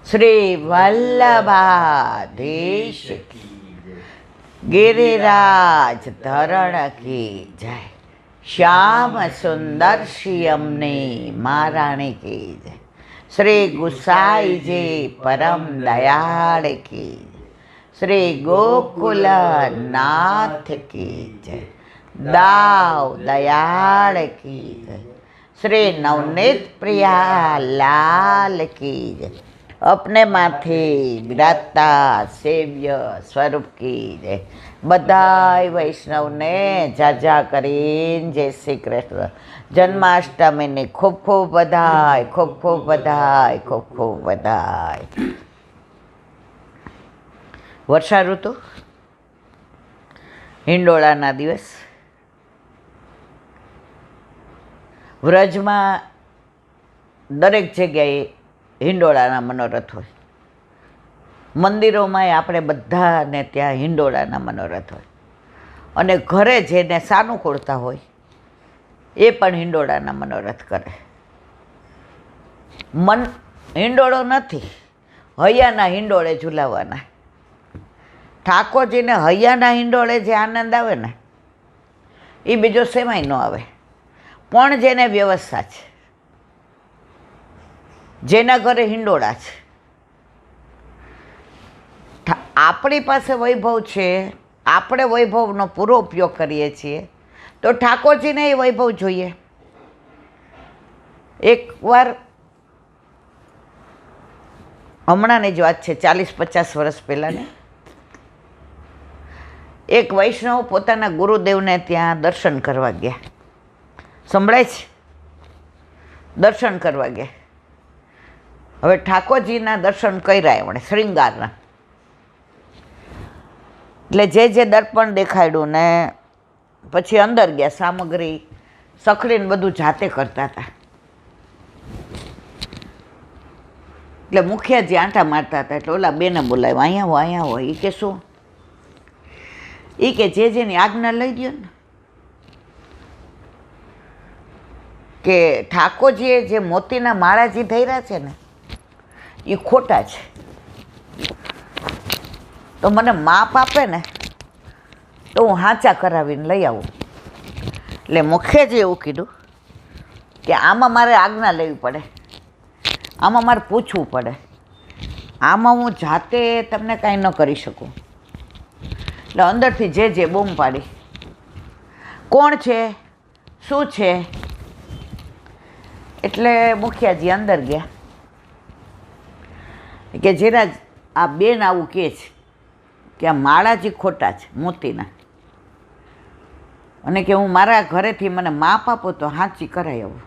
શ્રી વલ્લભાધીશ ગિરિરાજ ધરણ કી જય. શ્યામ સુંદર શ્યામની મહારાણી કી જય. શ્રી ગુસાઈજી પરમ દયાળ કી જય. શ્રી ગોકુલ નાથ કી જય. દાવ દયાળ કી જય. શ્રી નવનીત પ્રિયા લાલ કી જય. अपने माथी विराजता सेव्य स्वरूप की जय. बधाई वैष्णव ने जाजा करीन जय श्री कृष्ण. जन्माष्टमी ने खूब खूब बधाई, खूब खूब बधाई, खूब खूब बधाई. वर्षा ऋतु हिंडोळाना दिवस વ્રજમાં દરેક જગ્યાએ હિંડોળાના મનોરથ હોય. મંદિરોમાંય આપણે બધાને ત્યાં હિંડોળાના મનોરથ હોય. અને ઘરે જેને સાનુકૂળતા હોય એ પણ હિંડોળાના મનોરથ કરે. હિંડોળો નથી, હૈયાના હિંડોળે ઝુલાવવાના. ઠાકોરજીને હૈયાના હિંડોળે જે આનંદ આવે ને એ બીજો સેમાંય ન આવે. પણ જેને વ્યવસ્થા છે, જેના ઘરે હિંડોળા છે, આપણી પાસે વૈભવ છે, આપણે વૈભવનો પૂરો ઉપયોગ કરીએ છીએ, તો ઠાકોરજીને એ વૈભવ જોઈએ. એકવાર હમણાંની જ વાત છે, 40-50 વર્ષ પહેલાંને, એક વૈષ્ણવ પોતાના ગુરુદેવને ત્યાં દર્શન કરવા ગયા. સંભળાય છે? દર્શન કરવા ગયા. હવે ઠાકોરજીના દર્શન કર્યા એમણે શ્રૃંગારના. એટલે જે દર્પણ દેખાડ્યું ને પછી અંદર ગયા. સામગ્રી સખડીને બધું જાતે કરતા હતા. એટલે મુખિયાજી આંટા મારતા હતા. એટલે ઓલા બેને બોલાવ્યા, અહીંયા હો, અહીંયા હો. એ કે શું? એ કે જેની આજ્ઞા લઈ ગયો ને, કે ઠાકોરજીએ જે મોતીના માળાજી ધર્યા છે ને એ ખોટા છે, તો મને માપ આપે ને તો હું હાચા કરાવીને લઈ આવું. એટલે મુખ્યજી એવું કીધું કે આમાં મારે આજ્ઞા લેવી પડે, આમાં મારે પૂછવું પડે, આમાં હું જાતે તમને કાંઈ ન કરી શકું. એટલે અંદરથી જે બૂમ પાડી, કોણ છે, શું છે? એટલે મુખિયાજી અંદર ગયા કે જેના આ બેન આવું કહે છે કે આ માળાજી ખોટા છે મોતીના, અને કે હું મારા ઘરેથી મને માપ આપો તો હાચી કરાય આવું.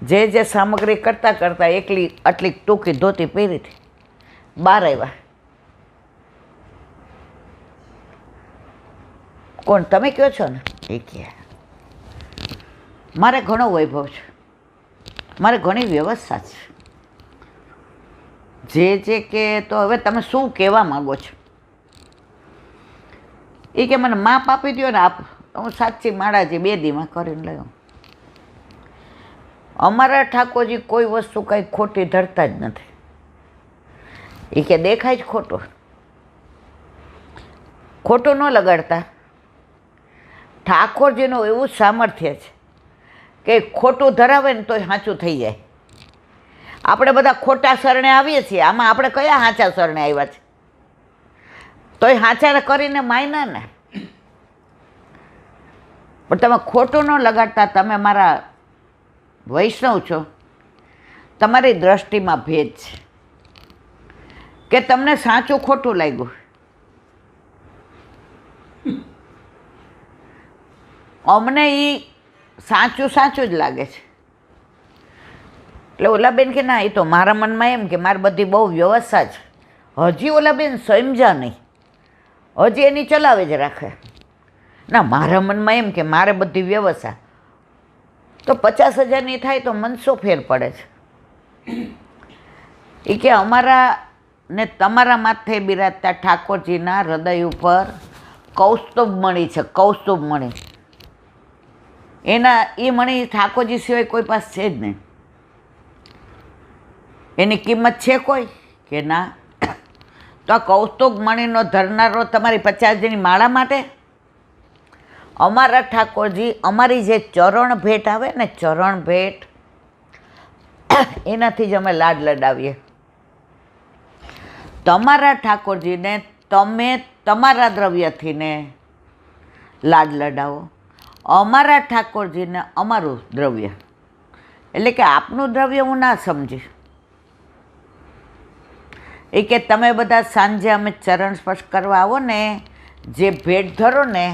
જે સામગ્રી કરતાં કરતાં એકલી આટલી ટૂંકી ધોતી પહેરી હતી, બહાર આવ્યા. કોણ તમે કહો છો ને? એ કહે મારે ઘણો વૈભવ છે, મારે ઘણી વ્યવસ્થા છે. જે કે તો હવે તમે શું કહેવા માગો છો? એ કે મને માપ આપી દો ને આપ, હું સાચી માળાજી 2 દીમાં કરીને લઉં. અમારા ઠાકોરજી કોઈ વસ્તુ કંઈ ખોટી ધરતા જ નથી. એ કે દેખાય જ ખોટું ન લગાડતા. ઠાકોરજીનું એવું સામર્થ્ય છે કે ખોટું ધરાવે ને તોય સાચું થઈ જાય. આપણે બધા ખોટા શરણે આવીએ છીએ, આમાં આપણે કયા સાચા શરણે આવ્યા છે? તોય સાચા કરીને માયના ને. પણ તમે ખોટું ન લગાડતા, તમે મારા વૈષ્ણવ છો, તમારી દ્રષ્ટિમાં ભેદ છે કે તમને સાચું ખોટું લાગ્યું. અમને એ સાચું જ લાગે છે. એટલે ઓલા બેન કે ના, એ તો મારા મનમાં એમ કે મારી બધી બહુ વ્યવસ્થા છે. હજી ઓલા બેન સમજ્યા નહીં, હજી એની ચલાવે જ રાખે. ના, મારા મનમાં એમ કે મારે બધી વ્યવસ્થા. તો 50,000ની થાય તો મન શું ફેર પડે છે? એ કે અમારા ને તમારા માથે બિરાજતા ઠાકોરજીના હૃદય ઉપર કૌસ્તુભ મણી છે, કૌસ્તુભ મણી. એના એ મણી ઠાકોરજી સિવાય કોઈ પાસે છે જ નહીં. એની કિંમત છે કોઈ કે ના? તો આ કૌસ્તુભ મણીનો ધરનારો તમારી 50 માળા માટે? અમારા ઠાકોરજી અમારી જે ચરણ ભેટ આવે ને, ચરણ ભેટ, એનાથી જ અમે લાડ લડાવીએ. તમારા ઠાકોરજીને તમે તમારા દ્રવ્યથી ને લાડ લડાવો, અમારા ઠાકોરજીને અમારું દ્રવ્ય. એટલે કે આપનું દ્રવ્ય હું ના સમજી. એ કે તમે બધા સાંજે અમે ચરણ સ્પર્શ કરવા આવો ને, જે ભેટ ધરો ને,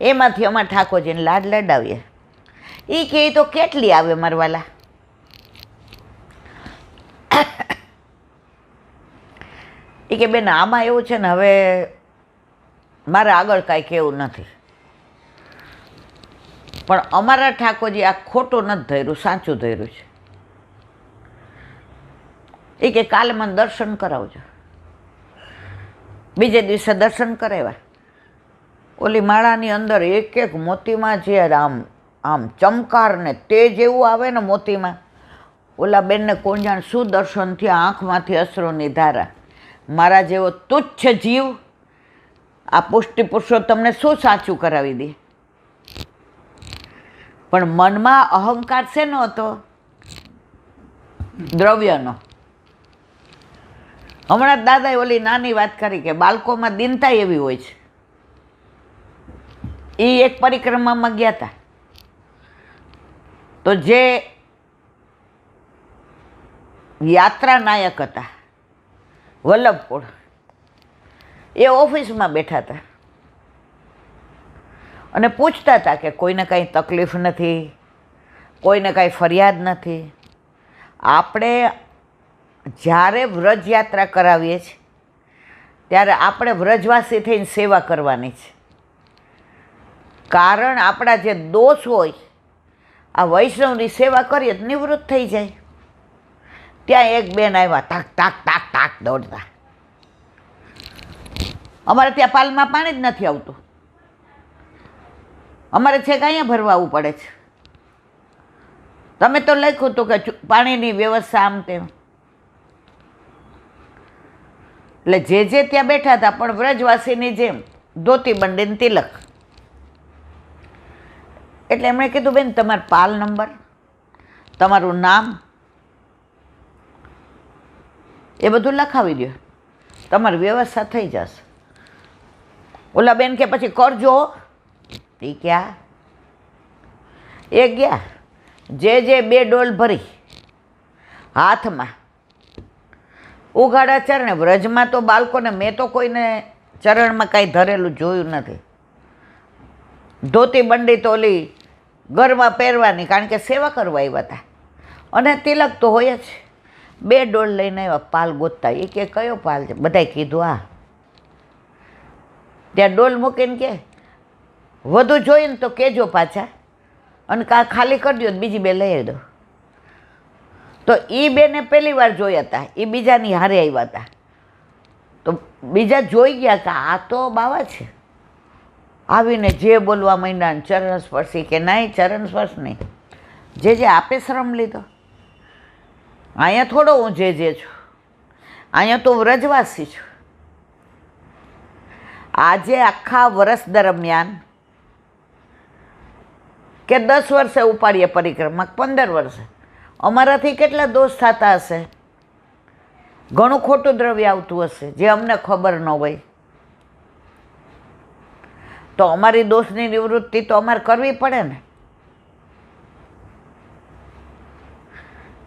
એમાંથી અમારા ઠાકોરજીને લાડ લડાવીએ. એ કે તો કેટલી આવે મારવાલા? એ કે બેન આમાં એવું છે ને, હવે મારે આગળ કાંઈ કહેવું નથી, પણ અમારા ઠાકોરજી આ ખોટું નથી ધર્યું, સાચું ધર્યું છે. એ કે કાલે મને દર્શન કરાવજો. બીજે દિવસે દર્શન કરાવ્યા. ઓલી માળાની અંદર એક એક મોતીમાં જે આમ ચમકાર ને તેજ એવું આવે ને મોતીમાં, ઓલા બેનને કોણ જાણ શું દર્શન થયા, આંખમાંથી અશ્રુની ધારા. મારા જેવો તુચ્છ જીવ આ પુષ્ટિ પુરુષોત્તમને શું સાચું કરાવી દે? પણ મનમાં અહંકાર શેનો હતો? દ્રવ્યનો. હમણાં દાદાએ ઓલી નાની વાત કરી કે બાળકોમાં દીનતા એવી હોય છે. એ એક પરિક્રમામાં ગયા હતા, તો જે યાત્રા નાયક હતા વલ્લભકુળ, એ ઓફિસમાં બેઠા હતા અને પૂછતા હતા કે કોઈને કાંઈ તકલીફ નથી, કોઈને કાંઈ ફરિયાદ નથી. આપણે જ્યારે વ્રજ યાત્રા કરાવીએ છીએ ત્યારે આપણે વ્રજવાસી થઈને સેવા કરવાની છે. કારણ આપણા જે દોષ હોય, આ વૈષ્ણવની સેવા કરીએ તો નિવૃત્ત થઈ જાય. ત્યાં એક બેન આવ્યા, ટાક ટાક ટાક ટાક દોડતા. અમારે ત્યાં પાલમાં પાણી જ નથી આવતું, અમારે છેક અહીંયા ભરવા આવવું પડે છે. તમે તો લખ્યું હતું કે પાણીની વ્યવસ્થા આમ તેમ. એટલે જે ત્યાં બેઠા હતા પણ વ્રજવાસીની જેમ ધોતી બંડીને તિલક. એટલે એમણે કીધું બેન તમારો પાલ નંબર, તમારું નામ, એ બધું લખાવી દો, તમારી વ્યવસ્થા થઈ જશે. ઓલા બેન કે પછી કરજો. એ ક્યાં? એ ગયા, જે 2 ડોલ ભરી હાથમાં ઉઘાડા ચરણે. વ્રજમાં તો બાળકોને, મેં તો કોઈને ચરણમાં કાંઈ ધરેલું જોયું નથી. ધોતી બંડી તો ઓલી ઘરમાં પહેરવાની, કારણ કે સેવા કરવા આવ્યા હતા, અને તિલક તો હોય જ. 2 ડોલ લઈને આવ્યા, પાલ ગોતતા. એ કે કયો પાલ છે? બધાએ કીધું આ. ત્યાં ડોલ મૂકીને કે વધુ જોઈએ ને તો કહેજો પાછા, અને ખાલી કરી દો, બીજી 2 લઈ દો. તો એ બેને પહેલી વાર જોયા હતા, એ બીજાની હારે આવ્યા હતા. તો બીજા જોઈ ગયા કે આ તો બાવા છે. આવીને જે બોલવા માંડ્યા ને ચરણ સ્પર્શી. કે નહીં, ચરણ સ્પર્શ નહીં, જે આપે શ્રમ લીધો. અહીંયા થોડો હું જે છું, અહીંયા તો વ્રજવાસી છું. આજે આખા વર્ષ દરમિયાન કે 10 વર્ષે ઉપાડીએ પરિક્રમા, 15 વર્ષે, અમારાથી કેટલા દોષ થતા હશે, ઘણું ખોટું દ્રવ્ય આવતું હશે જે અમને ખબર ન હોય. તો અમારી દોષની નિવૃત્તિ તો અમારે કરવી પડે ને.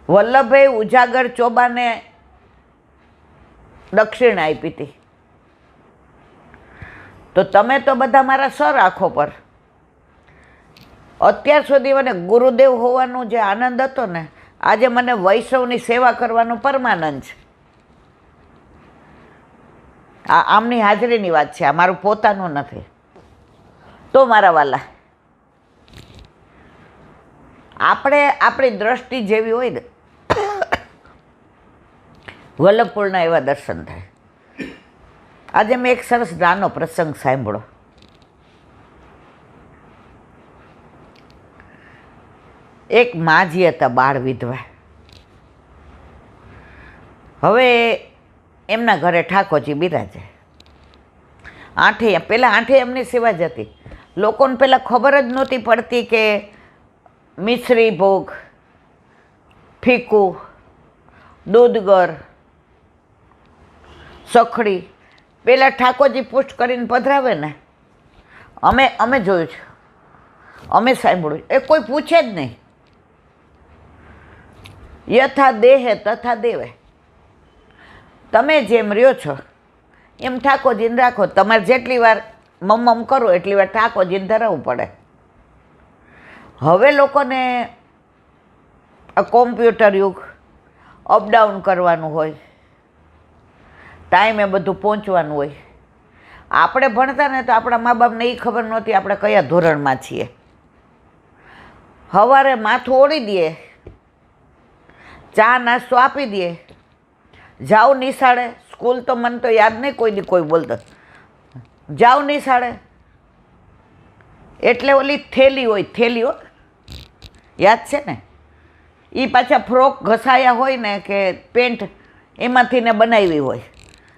વલ્લભે ઉજાગર ચોબાને દક્ષિણા આપી હતી, તો તમે તો બધા મારા સર આંખો પર. અત્યાર સુધી મને ગુરુદેવ હોવાનો જે આનંદ હતો ને, આજે મને વૈષ્ણવની સેવા કરવાનો પરમાનંદ છે. આ આમની હાજરીની વાત છે, આ મારું પોતાનું નથી. તો મારા વાલા, આપણે આપણી દ્રષ્ટિ જેવી હોય ને, વલ્લભપુરના એવા દર્શન થાય. આજે મેં એક સરસ નાનો પ્રસંગ સાંભળ્યો. એક માજી હતા, બાળ વિધવા. હવે એમના ઘરે ઠાકોરજી બિરાજે. આઠૈયા, પહેલાં આઠૈયામની સેવા જ હતી. લોકોને પહેલાં ખબર જ નહોતી પડતી કે મિશ્રી ભોગ, ફીકું, દૂધગર, સખડી પહેલાં ઠાકોરજી પુષ્ટ કરીને પધરાવે ને. અમે જોયું છે, અમે સાંભળ્યું, એ કોઈ પૂછે જ નહીં. યથા દેહે તથા દેવે. તમે જેમ રહ્યો છો એમ ઠાકોરજીને રાખો. તમારે જેટલી વાર મમ કરો એટલી વાર ઠાકોરજીને ધરાવવું પડે. હવે લોકોને આ કોમ્પ્યુટર યુગ, અપડાઉન કરવાનું હોય, ટાઈમે બધું પહોંચવાનું હોય. આપણે ભણતા ને તો આપણા મા બાપને એ ખબર નહોતી આપણે કયા ધોરણમાં છીએ. સવારે માથું ઓળી દઈએ, ચા નાસ્તો આપી દઈએ, જાઓ નિશાળે. સ્કૂલ તો મને તો યાદ નહીં કોઈ દી કોઈ બોલતો. જાઓ નિશાળે એટલે ઓલી થેલી હોય, થેલીઓ યાદ છે ને, એ પાછા ફ્રોક ઘસાયા હોય ને કે પેન્ટ એમાંથી ને બનાવી હોય.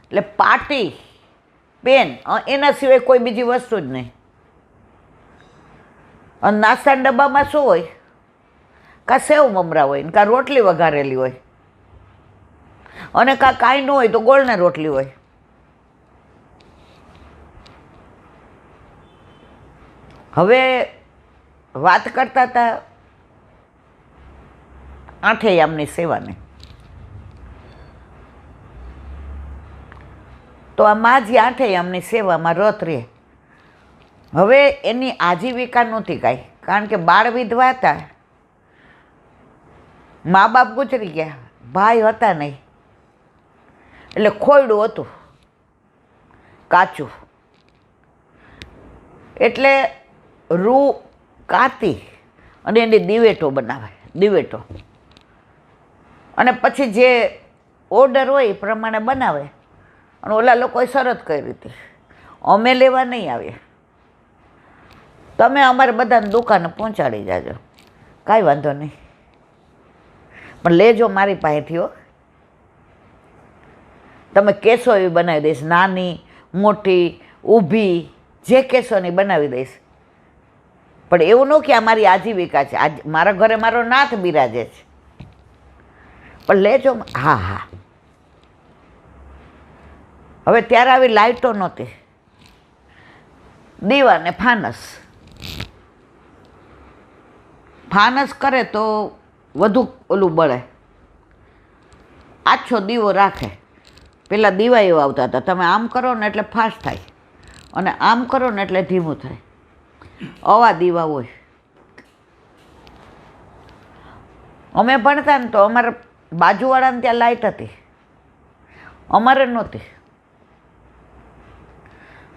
એટલે પાટી, પેન, એના સિવાય કોઈ બીજી વસ્તુ જ નહીં. અને નાસ્તાના ડબ્બામાં શું હોય? કાં સેવ મમરા હોય ને કાં રોટલી વઘારેલી હોય, અને કાં કાંઈ ન હોય તો ગોળને રોટલી હોય. હવે વાત કરતા હતા આઠૈયામની સેવાની. તો આ માજી આઠૈયામની સેવામાં રત રહે. હવે એની આજીવિકા નહોતી કાંઈ, કારણ કે બાળ વિધવા હતા, મા બાપ ગુજરી ગયા, ભાઈ હતા નહીં, એટલે ખોયડું હતું કાચું. એટલે રૂ કાતી અને એની દિવેટો બનાવે, દિવેટો. અને પછી જે ઓર્ડર હોય એ પ્રમાણે બનાવે. અને ઓલા લોકોએ શરત કરી હતી, અમે લેવા નહીં આવીએ, તમે અમારે બધાને દુકાને પહોંચાડી જાજો. કાંઈ વાંધો નહીં, પણ લેજો મારી પાસેથી હો. તમે કેસો એવી બનાવી દઈશ, નાની મોટી ઊભી, જે કેસોની બનાવી દઈશ. પણ એવું ન કે આ મારી આજીવિકા છે, આજ મારા ઘરે મારો નાથ બિરાજે છે, પણ લેજો. હા હા. હવે ત્યારે આવી લાઇટો નહોતી, દીવા ને ફાનસ. ફાનસ કરે તો વધુ ઓલું બળે, આછો દીવો રાખે. પેલા દીવા એવા આવતા હતા, તમે આમ કરો ને એટલે ફાસ્ટ થાય, અને આમ કરો ને એટલે ધીમું થાય. આવા દીવા હોય. અમે ભણતા ને તો અમારા બાજુવાળાને ત્યાં લાઇટ હતી, અમારે નહોતી.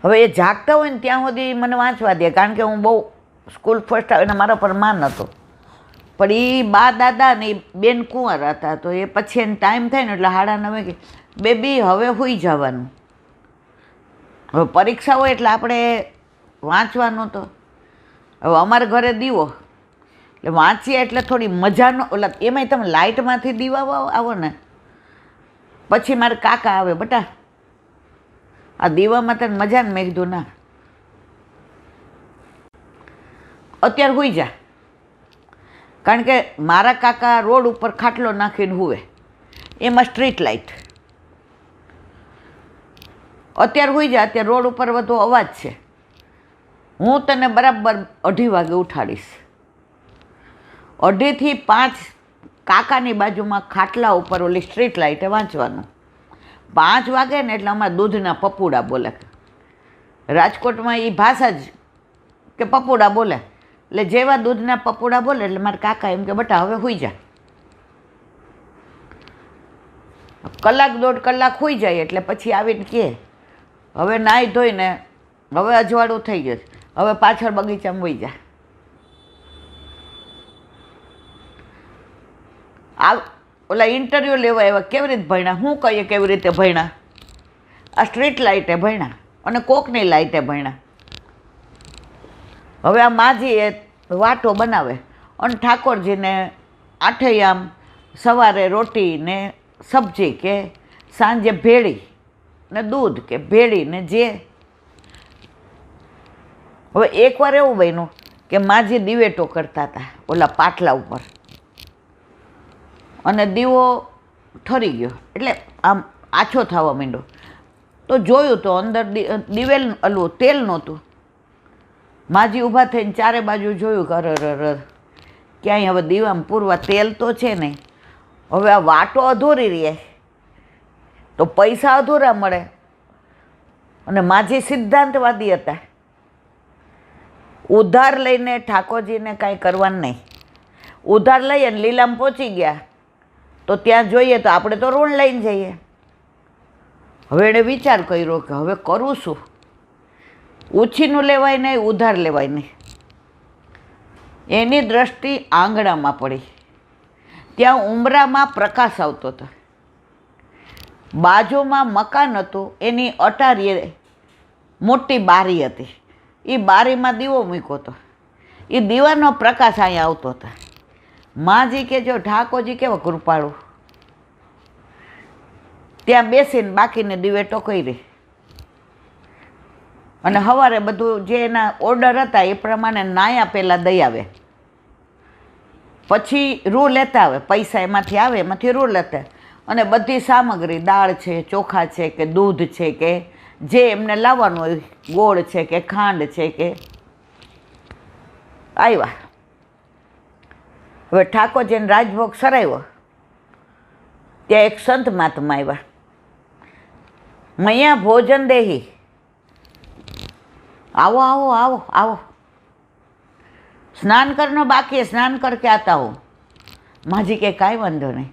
હવે એ જાગતા હોય ને ત્યાં સુધી મને વાંચવા દે, કારણ કે હું બહુ સ્કૂલ ફર્સ્ટ આવીને મારા પર માન હતો. પણ એ બા દાદા ને એ બેન કુંવર હતા, તો એ પછી એને ટાઈમ થાય ને એટલે 9:30 કે બેબી હવે સૂઈ જવાનું. હવે પરીક્ષા હોય એટલે આપણે વાંચવાનું. તો હવે અમારા ઘરે દીવો, એટલે વાંચીએ એટલે થોડી મજાનો. ઓલા એમાંય તમે લાઇટમાંથી દીવા આવો ને, પછી મારા કાકા આવે, બટા આ દીવામાં તને મજા ને. મેં કીધું ના, અત્યારે સૂઈ જા. કારણ કે મારા કાકા રોડ ઉપર ખાટલો નાખીને હુવે, એમાં સ્ટ્રીટ લાઇટ. અત્યારે સૂઈ જા, અત્યારે રોડ ઉપર બધો અવાજ છે, હું તને બરાબર 2:30 વાગે ઉઠાડીશ. 2:30 થી 5 કાકાની બાજુમાં ખાટલા ઉપર ઓલી સ્ટ્રીટ લાઇટે વાંચવાનું. 5 વાગે ને એટલે અમારા દૂધના પપુડા બોલે. રાજકોટમાં એ ભાષા જ કે પપુડા બોલે. એટલે જેવા દૂધના પપુડા બોલે એટલે મારા કાકા એમ કે બટા હવે સૂઈ જા. 1-1.5 કલાક સૂઈ જાય એટલે પછી આવીને કહે હવે નાહી ધોઈને હવે અજવાળું થઈ ગયું છે, હવે પાછળ બગીચામાં વહી જા. ઓલા ઇન્ટરવ્યૂ લેવા આવ્યા, કેવી રીતે ભણ્યા? હું કહીએ કેવી રીતે ભણ્યા? આ સ્ટ્રીટ લાઇટે ભણ્યા અને કોકની લાઇટે ભણ્યા. હવે આ માજી એ વાટો બનાવે અને ઠાકોરજીને આઠૈયામ સવારે રોટી ને સબ્જી કે સાંજે ભેળી ને દૂધ કે ભેળી ને જે. હવે એકવાર એવું બન્યું કે માજી દિવેટો કરતા હતા ઓલા પાટલા ઉપર, અને દીવો ઠરી ગયો એટલે આમ આછો થવા માંડ્યો. તો જોયું તો અંદર દિવેલ ઓલું તેલ નહોતું. માજી ઊભા થઈને ચારે બાજુ જોયું કે અરર ક્યાંય હવે દીવામાં પૂરવા તેલ તો છે નહીં. હવે આ વાટો અધૂરી રહે તો પૈસા અધૂરા મળે. અને માજી સિદ્ધાંતવાદી હતા. ઉધાર લઈને ઠાકોરજીને કાંઈ કરવાનું નહીં. ઉધાર લઈએ ને લીલામાં પહોંચી ગયા તો ત્યાં જોઈએ તો આપણે તો ઋણ લઈને જઈએ. હવે એણે વિચાર કર્યો કે હવે કરું શું? ઉછીનું લેવાય નહીં, ઉધાર લેવાય નહીં. એની દ્રષ્ટિ આંગણામાં પડી. ત્યાં ઉંબરામાં પ્રકાશ આવતો હતો. બાજુમાં મકાન હતું, એની અટારીએ મોટી બારી હતી. એ બારીમાં દીવો મૂક્યો હતો. એ દીવાનો પ્રકાશ અહીંયા આવતો હતો. માજી કે જો ઠાકોરજી કેવા કૃપાળુ, ત્યાં બેસીને બાકીને દિવેટો કરી. અને સવારે બધું જે એના ઓર્ડર હતા એ પ્રમાણે નાયા પહેલાં દઈ આવે, પછી રૂ લેતા આવે, પૈસા એમાંથી આવે એમાંથી રૂ લેતા. અને બધી સામગ્રી દાળ છે, ચોખા છે કે દૂધ છે કે જે એમને લાવવાનું હોય, ગોળ છે કે ખાંડ છે કે આવ્યા. હવે ઠાકોરજીને રાજભોગ સરાવ્યો. ત્યાં એક સંત મહાત્મા આવ્યા. મૈયા ભોજન દેહી, આવો આવો આવો આવો, સ્નાન કરનો બાકી, સ્નાન કરકે આતા હું. માજી કે કાંઈ વાંધો નહીં.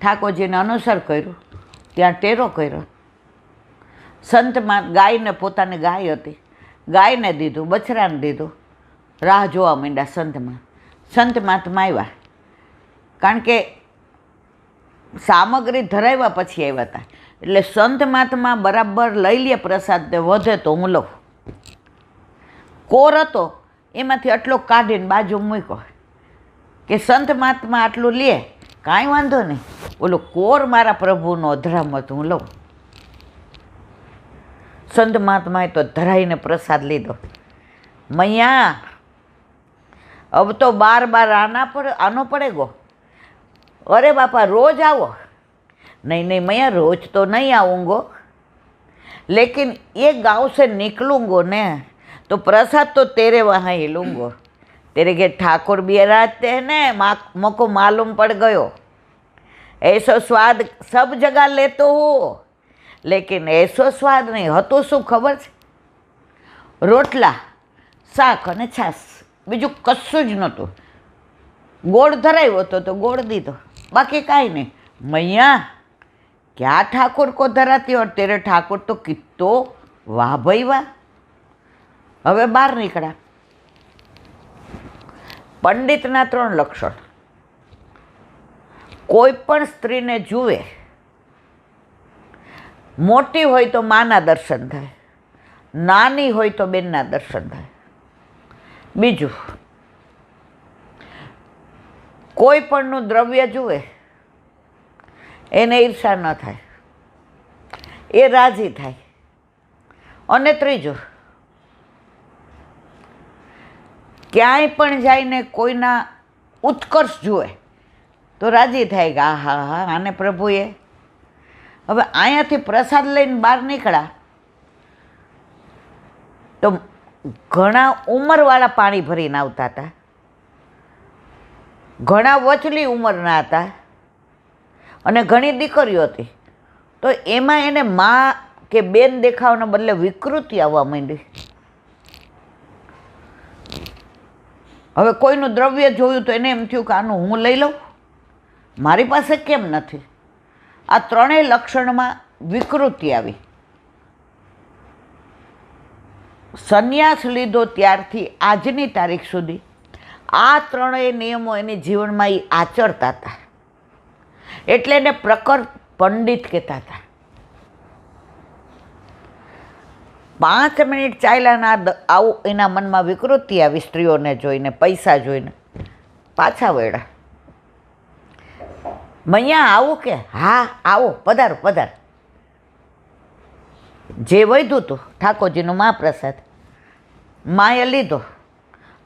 ઠાકોરજીને અનુસર કર્યું, ત્યાં ટેરો કર્યો. સંતમાં ગાયને, પોતાની ગાય હતી, ગાયને દીધું, બછરાને દીધું. રાહ જોવા માંડ્યા સંતમાં. સંત મહાત્મા આવ્યા, કારણ કે સામગ્રી ધરાવ્યા પછી આવ્યા હતા. એટલે સંત મહાત્મા બરાબર લઈ લે પ્રસાદ, વધે તો હું લઉં. કોર હતો એમાંથી આટલો કાઢીને બાજુ મૂક્યો કે સંત મહાત્મા આટલું લે, કાંઈ વાંધો નહીં, ઓલો કોર મારા પ્રભુનો અધરામત હું લઉં. સંત મહાત્માએ તો ધરાઈને પ્રસાદ લીધો. મૈયા अब तो बार बार आनो पड़ेगो. अरे बापा रोज आओ. नहीं नहीं मैया रोज तो नहीं आऊँगो, लेकिन ये गांव से निकलूँगो ने तो प्रसाद तो तेरे वहाँ ही लूँगो. तेरे के ठाकुर भी रहते हैं ने, मुझको मालूम पड़ गयो. ऐसो स्वाद सब जगह लेतो हो, लेकिन ऐसो स्वाद नहीं हतो. શું ખબર છે? રોટલા, શાક અને છાશ, બીજું કશું જ નહોતું. ગોળ ધરાવ્યો હતો તો ગોળ દીધો, બાકી કાંઈ નહીં. મૈયા ક્યાં ઠાકોર કો ધરાતી और तेरे ઠાકોર તો કિત્તો વાહ ભાઈ વાહ. હવે બહાર નીકળ્યા. પંડિતના 3 લક્ષણ. કોઈ પણ સ્ત્રીને જુએ, મોટી હોય તો માના દર્શન થાય, નાની હોય તો બેનના દર્શન થાય. બીજું, કોઈ પણનું દ્રવ્ય જુએ એને ઈર્ષા ન થાય, એ રાજી થાય. અને ત્રીજું, ક્યાંય પણ જઈને કોઈના ઉત્કર્ષ જુએ તો રાજી થાય કે હા હા આને પ્રભુએ. હવે અહીંયાથી પ્રસાદ લઈને બહાર નીકળ્યા તો ઘણા ઉંમરવાળા પાણી ભરીને આવતા હતા, ઘણા વચલી ઉંમરના હતા અને ઘણી દીકરીઓ હતી. તો એમાં એને મા કે બેન દેખાવાના બદલે વિકૃતિ આવવા માંડી. હવે કોઈનું દ્રવ્ય જોયું તો એને એમ થયું કે આનું હું લઈ લઉં, મારી પાસે કેમ નથી. આ 3 લક્ષણમાં વિકૃતિ આવી. સંન્યાસ લીધો ત્યારથી આજની તારીખ સુધી આ 3 નિયમો એની જીવનમાં એ આચરતા હતા. એટલે એને પ્રખર પંડિત કહેતા હતા. 5 મિનિટ ચાલ્યાના આવું એના મનમાં વિકૃતિ આવી સ્ત્રીઓને જોઈને, પૈસા જોઈને. પાછા વળ્યા. મૈયા આવું કે હા આવો પધારો પધાર. જે વધ્યું હતું ઠાકોરજીનો મહાપ્રસાદ માએ લીધો,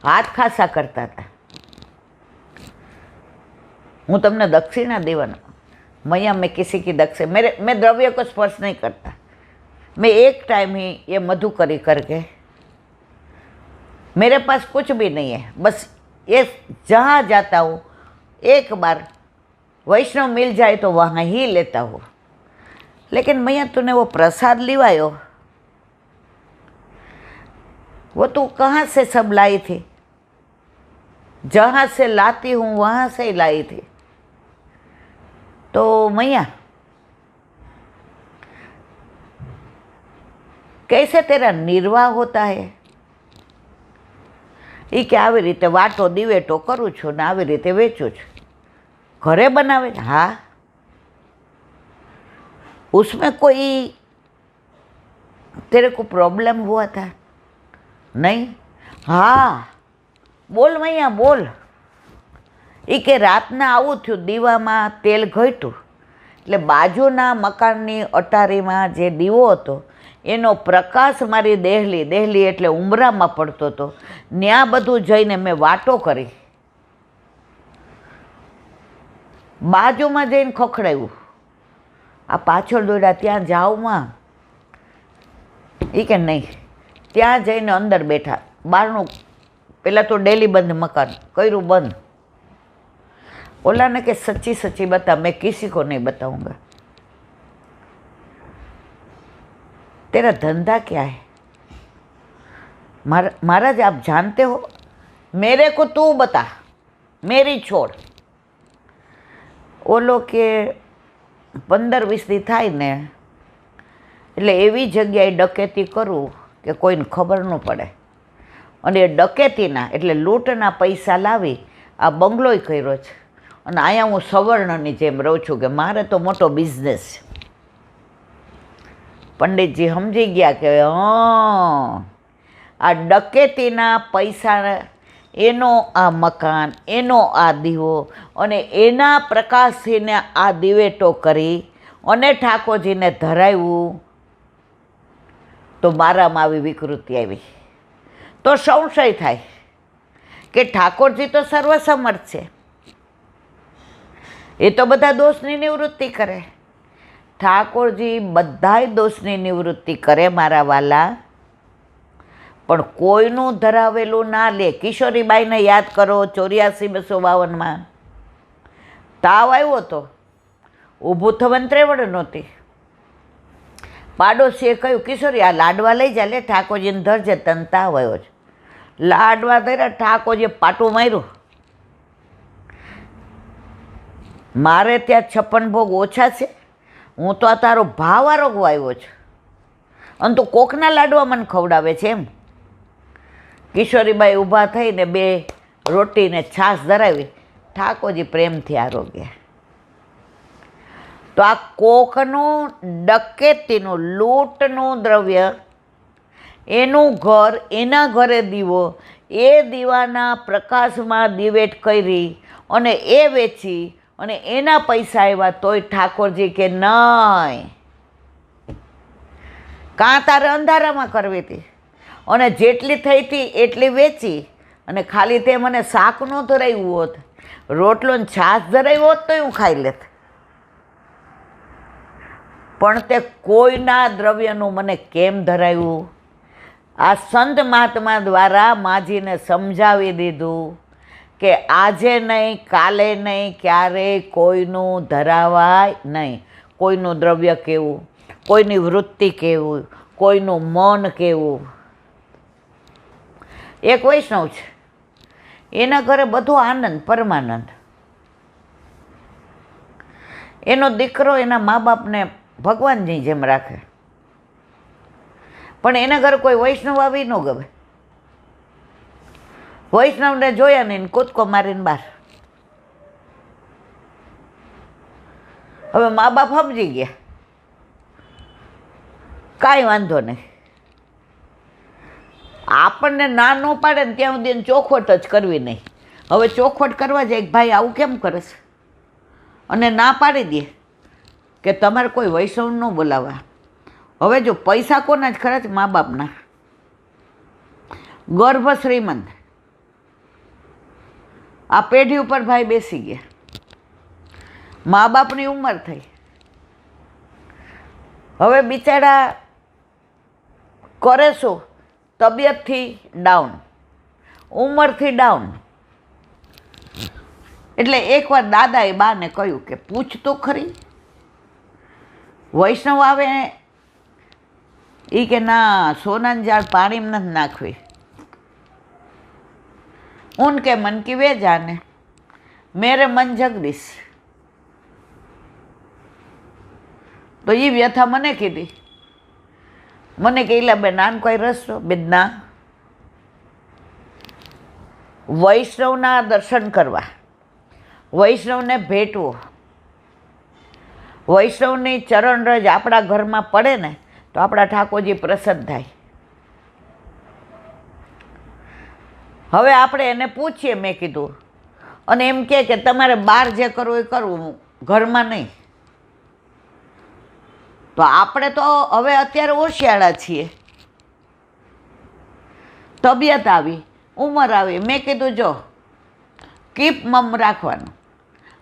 હાથ ખાસા કરતા હતા. હું તમને દક્ષિણા દેવાનો. मैया मैं किसी की दक्षिण मैं द्रव्य को स्पर्श नहीं करता. मैं एक टाइम ही ये मधुकरी करके, मेरे पास कुछ भी नहीं है, बस ये जहाँ जाता हूँ एक बार वैष्णव मिल जाए तो वहाँ ही लेता हूँ. लेकिन मैया तूने वो प्रसाद लिवायो, वो तू कहाँ से सब लाई थी? जहाँ से लाती हूँ वहाँ से ही लाई थी. तो मैया कैसे तेरा निर्वाह होता है? એ કે આવી રીતે વાટો દિવેટો કરું છું ને આવી રીતે વેચું છું. ઘરે બનાવે? हाँ. उसमें कोई तेरे को प्रॉब्लम हुआ था? नहीं. हाँ બોલ મૈયા બોલ. એ કે રાતના આવું થયું, દીવામાં તેલ ઘટ્યું એટલે બાજુના મકાનની અટારીમાં જે દીવો હતો એનો પ્રકાશ મારી દેહલી એટલે ઉંબરામાં પડતો હતો. ત્યાં બધું જઈને મેં વાટો કરી, બાજુમાં જઈને ખખડાવ્યું, આ પાછળ દોડ્યા ત્યાં જાઉમાં. એ કે નહીં. ત્યાં જઈને અંદર બેઠા, બહારનું પહેલાં તો ડેલી બંધ મકાન કર્યું બંધ. बोला ना कि सच्ची सच्ची बता, मैं किसी को नहीं बताऊंगा. तेरा धंधा क्या है? महाराज आप जानते हो, मेरे को तू बता, मेरी छोड़. ઓલો કે 15-20 દી થાય ને એટલે એવી જગ્યાએ ડકેતી કરું કે કોઈને ખબર ન પડે. અને એ ડકેતીના એટલે લૂંટના પૈસા લાવી આ બંગલોય કર્યો છે. અને અહીંયા હું સવર્ણની જેમ રહું છું કે મારે તો મોટો બિઝનેસ છે. પંડિતજી સમજી ગયા કે આ ડકેતીના પૈસા, એનો આ મકાન, એનો આ દીવો અને એના પ્રકાશથીને આ દિવેટો કરી અને ઠાકોરજીને ધરાવ્યું, તો મારામાં આવી વિકૃતિ આવી. તો સંશય થાય કે ઠાકોરજી તો સર્વસમર્થ છે, એ તો બધા દોષની નિવૃત્તિ કરે. ઠાકોરજી બધાય દોષની નિવૃત્તિ કરે મારા વાલા, પણ કોઈનું ધરાવેલું ના લે. કિશોરીબાઈને યાદ કરો, 84-252 તાવ આવ્યો હતો, ઊભું થવાની ત્રેવડ નહોતી. પાડોશીએ કહ્યું, કિશોરી આ લાડવા લઈ જા, લે ઠાકોરજીને ધરજે, તને તાવ આવ્યો છે. લાડવા ધર્યા, ઠાકોરજીએ પાટું માર્યું. મારે ત્યાં 56 ભોગ ઓછા છે, હું તો આ તારો ભાવ આરોગવા આવ્યો છું અને તું કોકના લાડવા મને ખવડાવે છે એમ. કિશોરીબાઈ ઊભા થઈને 2 રોટીને છાશ ધરાવી, ઠાકોરજી પ્રેમથી આરોગ્યા. તો આ કોકનું ડકેતીનું લૂંટનું દ્રવ્ય, એનું ઘર, એના ઘરે દીવો, એ દીવાના પ્રકાશમાં દિવેટ કરી અને એ વેચી અને એના પૈસા આવ્યા, તોય ઠાકોરજી કે નહીં, કાં તારે અંધારામાં કરવી હતી અને જેટલી થઈ હતી એટલી વેચી અને ખાલી તે મને શાક ન ધરાવ્યું હોત, રોટલો ને છાશ ધરાવ્યો હોત તો હું ખાઈ લેત. પણ તે કોઈના દ્રવ્યનું મને કેમ ધરાવ્યું? આ સંત મહાત્મા દ્વારા માજીને સમજાવી દીધું કે આજે નહીં, કાલે નહીં, ક્યારેય કોઈનું ધરાવાય નહીં. કોઈનું દ્રવ્ય કેવું, કોઈની વૃત્તિ કેવું, કોઈનું મન કેવું. એક વૈષ્ણવ છે, એના ઘરે બધો આનંદ, પરમાનંદ. એનો દીકરો એના મા બાપને ભગવાનની જેમ રાખે, પણ એના ઘરે કોઈ વૈષ્ણવ આવી ન ગમે. વૈષ્ણવને જોયા નહીં, કૂદકો મારીને બહાર. હવે મા બાપ સમજી ગયા, કાંઈ વાંધો નહીં, આપણને ના ન પાડે ને ત્યાં સુધી ચોખવટ જ કરવી નહીં. હવે ચોખવટ કરવા જાય, ભાઈ આવું કેમ કરે છે? અને ના પાડી દે કે તમારે કોઈ વૈષ્ણવ ન બોલાવવા. હવે જો પૈસા કોના જ ખરા છે? મા બાપના. ગર્ભ શ્રીમંત. આ પેઢી ઉપર ભાઈ બેસી ગયા. મા બાપની ઉંમર થઈ. હવે બિચારા કરે શું? તબિયતથી ડાઉન, ઉંમરથી ડાઉન. એટલે એકવાર દાદાએ બાને કહ્યું કે પૂછ તો ખરી, વૈષ્ણવ આવે? એ કે ના, સોનાની જાળ પાણીમાં નથી નાખવી. ઉનકે મન કી વે જાને, મેરે મન જગદીશ. તો એ વ્યથા મને કીધી. મને કહેલા બેન આન કોઈ રસ્તો? બેન ના, વૈષ્ણવના દર્શન કરવા, વૈષ્ણવને ભેટવો, વૈષ્ણવની ચરણ રજ આપણા ઘરમાં પડે ને તો આપણા ઠાકોરજી પ્રસન્ન થાય. હવે આપણે એને પૂછીએ, મેં કીધું, અને એમ કે તમારે બહાર જે કરવું એ કરવું, ઘરમાં નહીં. તો આપણે તો હવે અત્યારે હોશિયાળા છીએ. તબિયત આવી, ઉંમર આવી. મેં કીધું જો કીપ મમ રાખવાનું.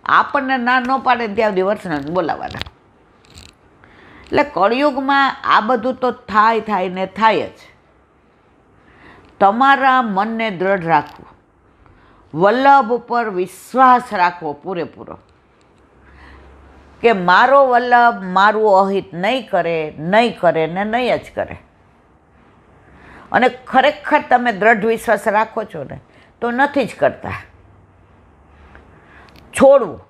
આપણને ના ન પાડે ત્યાં સુધી વર્ષને બોલાવવાના. એટલે કળિયુગમાં આ બધું તો થાય ને થાય જ. તમારા મનને દ્રઢ રાખવું, વલ્લભ ઉપર વિશ્વાસ રાખવો પૂરેપૂરો, કે મારો વલ્લભ મારું અહિત નહીં કરે ને નહીં જ કરે. અને ખરેખર તમે દ્રઢ વિશ્વાસ રાખો છો ને તો નથી જ કરતા. છોડવું.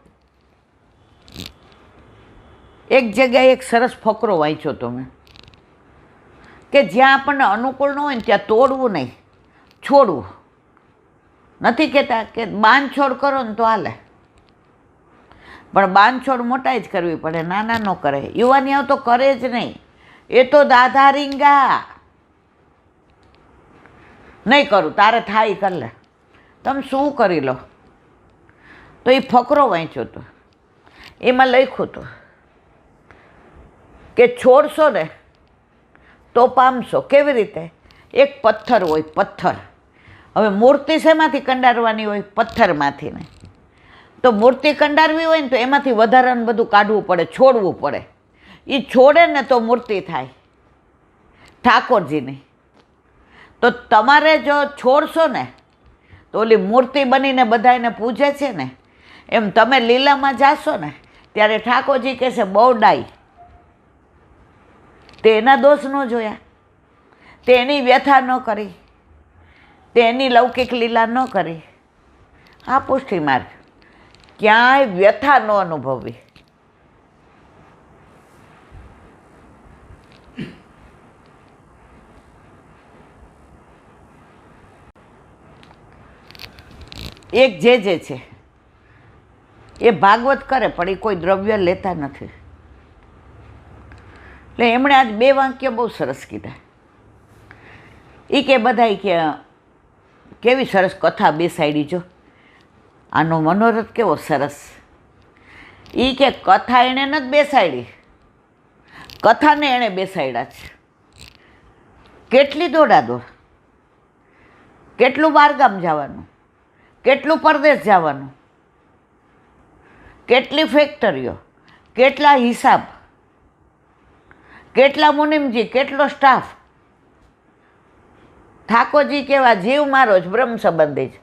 એક જગ્યાએ એક સરસ ફકરો વાંચ્યો તો મેં, કે જ્યાં આપણને અનુકૂળ ન હોય ને ત્યાં તોડવું નહીં, છોડવું. નથી કહેતા કે બાંધછોડ કરો ને તો હાલે, પણ બાંધછોડ મોટા જ કરવી પડે, નાના ન કરે. યુવાનીઓ તો કરે જ નહીં, એ તો દાધા રીંગા. નહીં કરું, તારે થાય કર લે, તમે શું કરી લો. તો એ ફકરો વાંચ્યો હતો, એમાં લખ્યું હતું કે છોડશો ને તો પામશો. કેવી રીતે? એક પથ્થર હોય, પથ્થર. હવે મૂર્તિ શેમાંથી કંડારવાની હોય? પથ્થરમાંથી ને. તો મૂર્તિ કંડારવી હોય ને તો એમાંથી વધારાનું બધું કાઢવું પડે, છોડવું પડે. એ છોડે ને તો મૂર્તિ થાય ઠાકોરજીની. તો તમારે જો છોડશો ને તો ઓલી મૂર્તિ બનીને બધાને પૂજે છે ને, એમ તમે લીલામાં જાશો ને ત્યારે ઠાકોરજી કહેશે બહુ ડાઈ. તે એના દોષ ન જોયા, તે એની વ્યથા ન કરી, તે એની લૌકિક લીલા ન કરી. આ પુષ્ટિ માર્ગ. ક્યાંય વ્યથા ન અનુભવવી. એક જે છે એ ભાગવત કરે પણ એ કોઈ દ્રવ્ય લેતા નથી. એટલે એમણે આજ 2 વાક્ય બહુ સરસ કીધા. એ કે બધાય કે કેવી સરસ કથા બેસાડી. જો આનો મનોરથ કેવો સરસ. એ કે કથા એણે નથી બેસાડી, કથાને એણે બેસાડ્યા છે. કેટલી દોડાદોડ, કેટલું બહારગામ જવાનું, કેટલું પરદેશ જવાનું, કેટલી ફેક્ટરીઓ, કેટલા હિસાબ, કેટલા મુનિમજી, કેટલો સ્ટાફ. ઠાકોરજી કેવા જીવ મારો જ, બ્રહ્મ સંબંધી જ.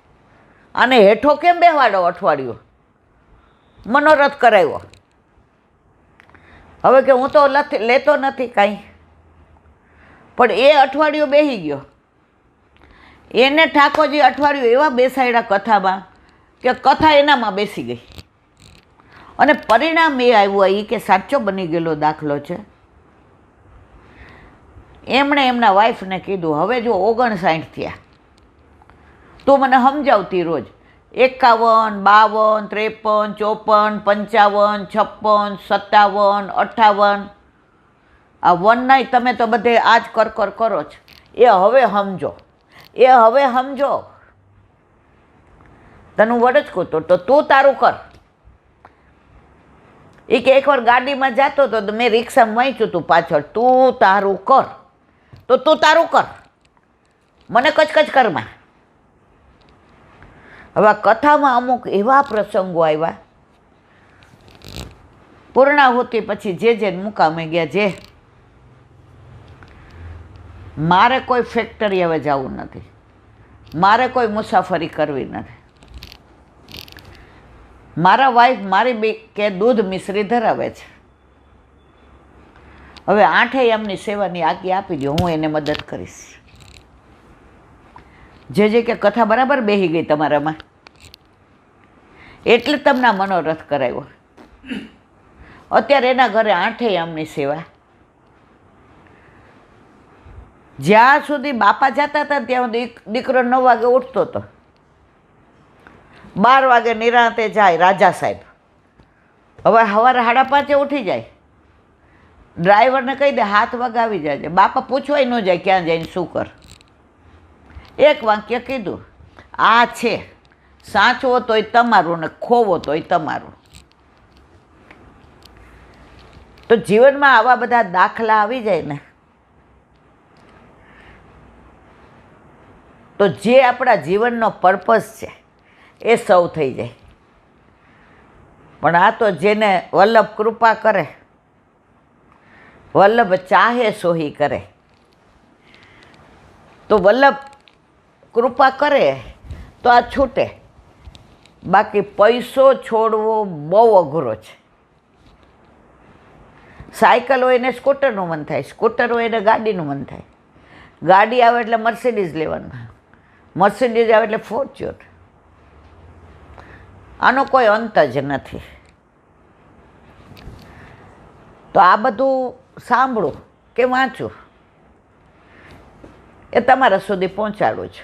અને હેઠો કેમ બેવાડો અઠવાડિયું? મનોરથ કરાવ્યો. હવે કે હું તો લેતો નથી કાંઈ, પણ એ અઠવાડિયું બેસી ગયો. એને ઠાકોરજી અઠવાડિયું એવા બેસાડ્યા કથામાં કે કથા એનામાં બેસી ગઈ. અને પરિણામ એ આવ્યું એ કે સાચો બની ગયેલો દાખલો છે. એમણે એમના વાઈફને કીધું હવે જો 59 થયા, તું મને સમજાવતી રોજ 51, 52, 53, 54, 55, 57, 58. આ વનનાય તમે તો બધે આ જ કર કરો છો. એ હવે સમજો, એ હવે સમજો. તને વડચકું તો તું તારું કર. એ કે એકવાર ગાડીમાં જતો હતો તો મેં રિક્ષામાં વાંચ્યું તું પાછળ, તું તારું કર તો તું તારું કર, મને કચકચ કરમાં. હવે આ કથામાં અમુક એવા પ્રસંગો આવ્યા, પૂર્ણાહુતિ પછી જે મુકામે ગયા, જે મારે કોઈ ફેક્ટરી હવે જવું નથી, મારે કોઈ મુસાફરી કરવી નથી, મારા વાઈફ મારી બી કે દૂધ મિશ્રી ધરાવે છે, હવે 8 એમની સેવાની આજ્ઞા આપી દો, હું એને મદદ કરીશ. જે કે કથા બરાબર બેહી ગઈ તમારામાં, એટલે તમને મનોરથ કરાવ્યો. અત્યારે એના ઘરે 8 એમની સેવા. જ્યાં સુધી બાપા જતા હતા ત્યાં દીકરો 9 વાગે ઉઠતો હતો, 12 વાગે નિરાંતે જાય રાજા સાહેબ. હવે સવારે 5:30 ઉઠી જાય, ડ્રાઈવરને કહી દે 7 વાગે આવી જાય. બાપા પૂછવાય ન જાય ક્યાં જઈને શું કર. એક વાક્ય કીધું, આ છે સાચવો તોય તમારું ને ખોવો તોય તમારું. તો જીવનમાં આવા બધા દાખલા આવી જાય ને તો જે આપણા જીવનનો પર્પઝ છે એ સૌ થઈ જાય. પણ આ તો જેને વલ્લભ કૃપા કરે, વલ્લભ ચાહે સોહી કરે. તો વલ્લભ કૃપા કરે તો આ છૂટે, બાકી પૈસો છોડવો બહુ અઘરો છે. સાયકલ હોય એને સ્કૂટરનું મન થાય, સ્કૂટર હોય એને ગાડીનું મન થાય, ગાડી આવે એટલે મર્સિડીઝ લેવાનું, મર્સિડીઝ આવે એટલે ફોર્ચ્યુનર. આનો કોઈ અંત જ નથી. તો આ બધું સાંભળું કે વાંચું એ તમારા સુધી પહોંચાડું છે.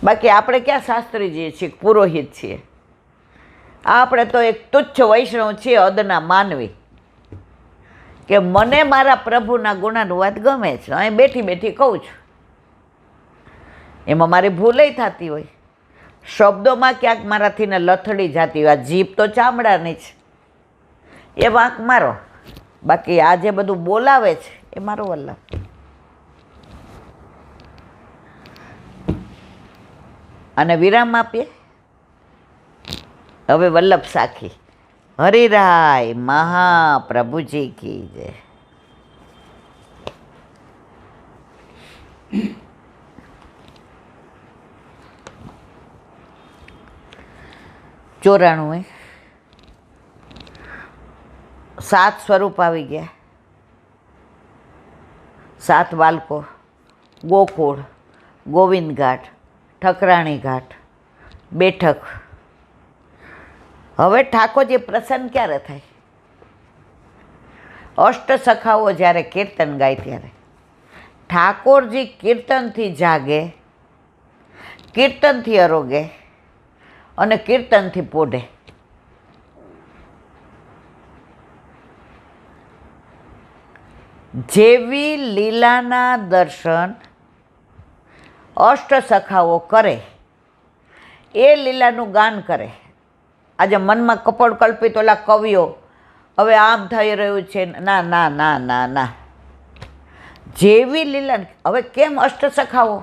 બાકી આપણે ક્યાં શાસ્ત્રીજી છીએ, પુરોહિત છીએ. આપણે તો એક તુચ્છ વૈષ્ણવ છીએ, અદના માનવી, કે મને મારા પ્રભુના ગુણાનુવાદ ગમે છે, અહીં બેઠી બેઠી કહું છું. એમાં મારી ભૂલેય થતી હોય, શબ્દોમાં ક્યાંક મારાથી ને લથડી જતી હોય. આ જીભ તો ચામડાની છે, એ વાંક મારો. બાકી આ જે બધું બોલાવે છે એ મારો વલ્લભ. અને વિરામ આપીએ. હવે વલ્લભ સાખી હરિરાય મહાપ્રભુજી કી જય. ચોરાણું 7 સ્વરૂપ આવી ગયા. 7 બાળકો, ગોકુળ, ગોવિંદ ઘાટ, ઠકરાણી ઘાટ, બેઠક. હવે ઠાકોરજી પ્રસન્ન ક્યારે થાય? અષ્ટ સખાઓ જ્યારે કીર્તન ગાય ત્યારે ઠાકોરજી કીર્તનથી જાગે, કીર્તનથી આરોગે અને કીર્તનથી પોઢે. જેવી લીલાના દર્શન અષ્ટ સખાઓ કરે એ લીલાનું ગાન કરે. આજે મનમાં કપડ કલ્પિત ઓલા કવિઓ હવે આમ થઈ રહ્યું છે, ના ના ના ના ના. જેવી લીલા. હવે કેમ અષ્ટ સખાઓ?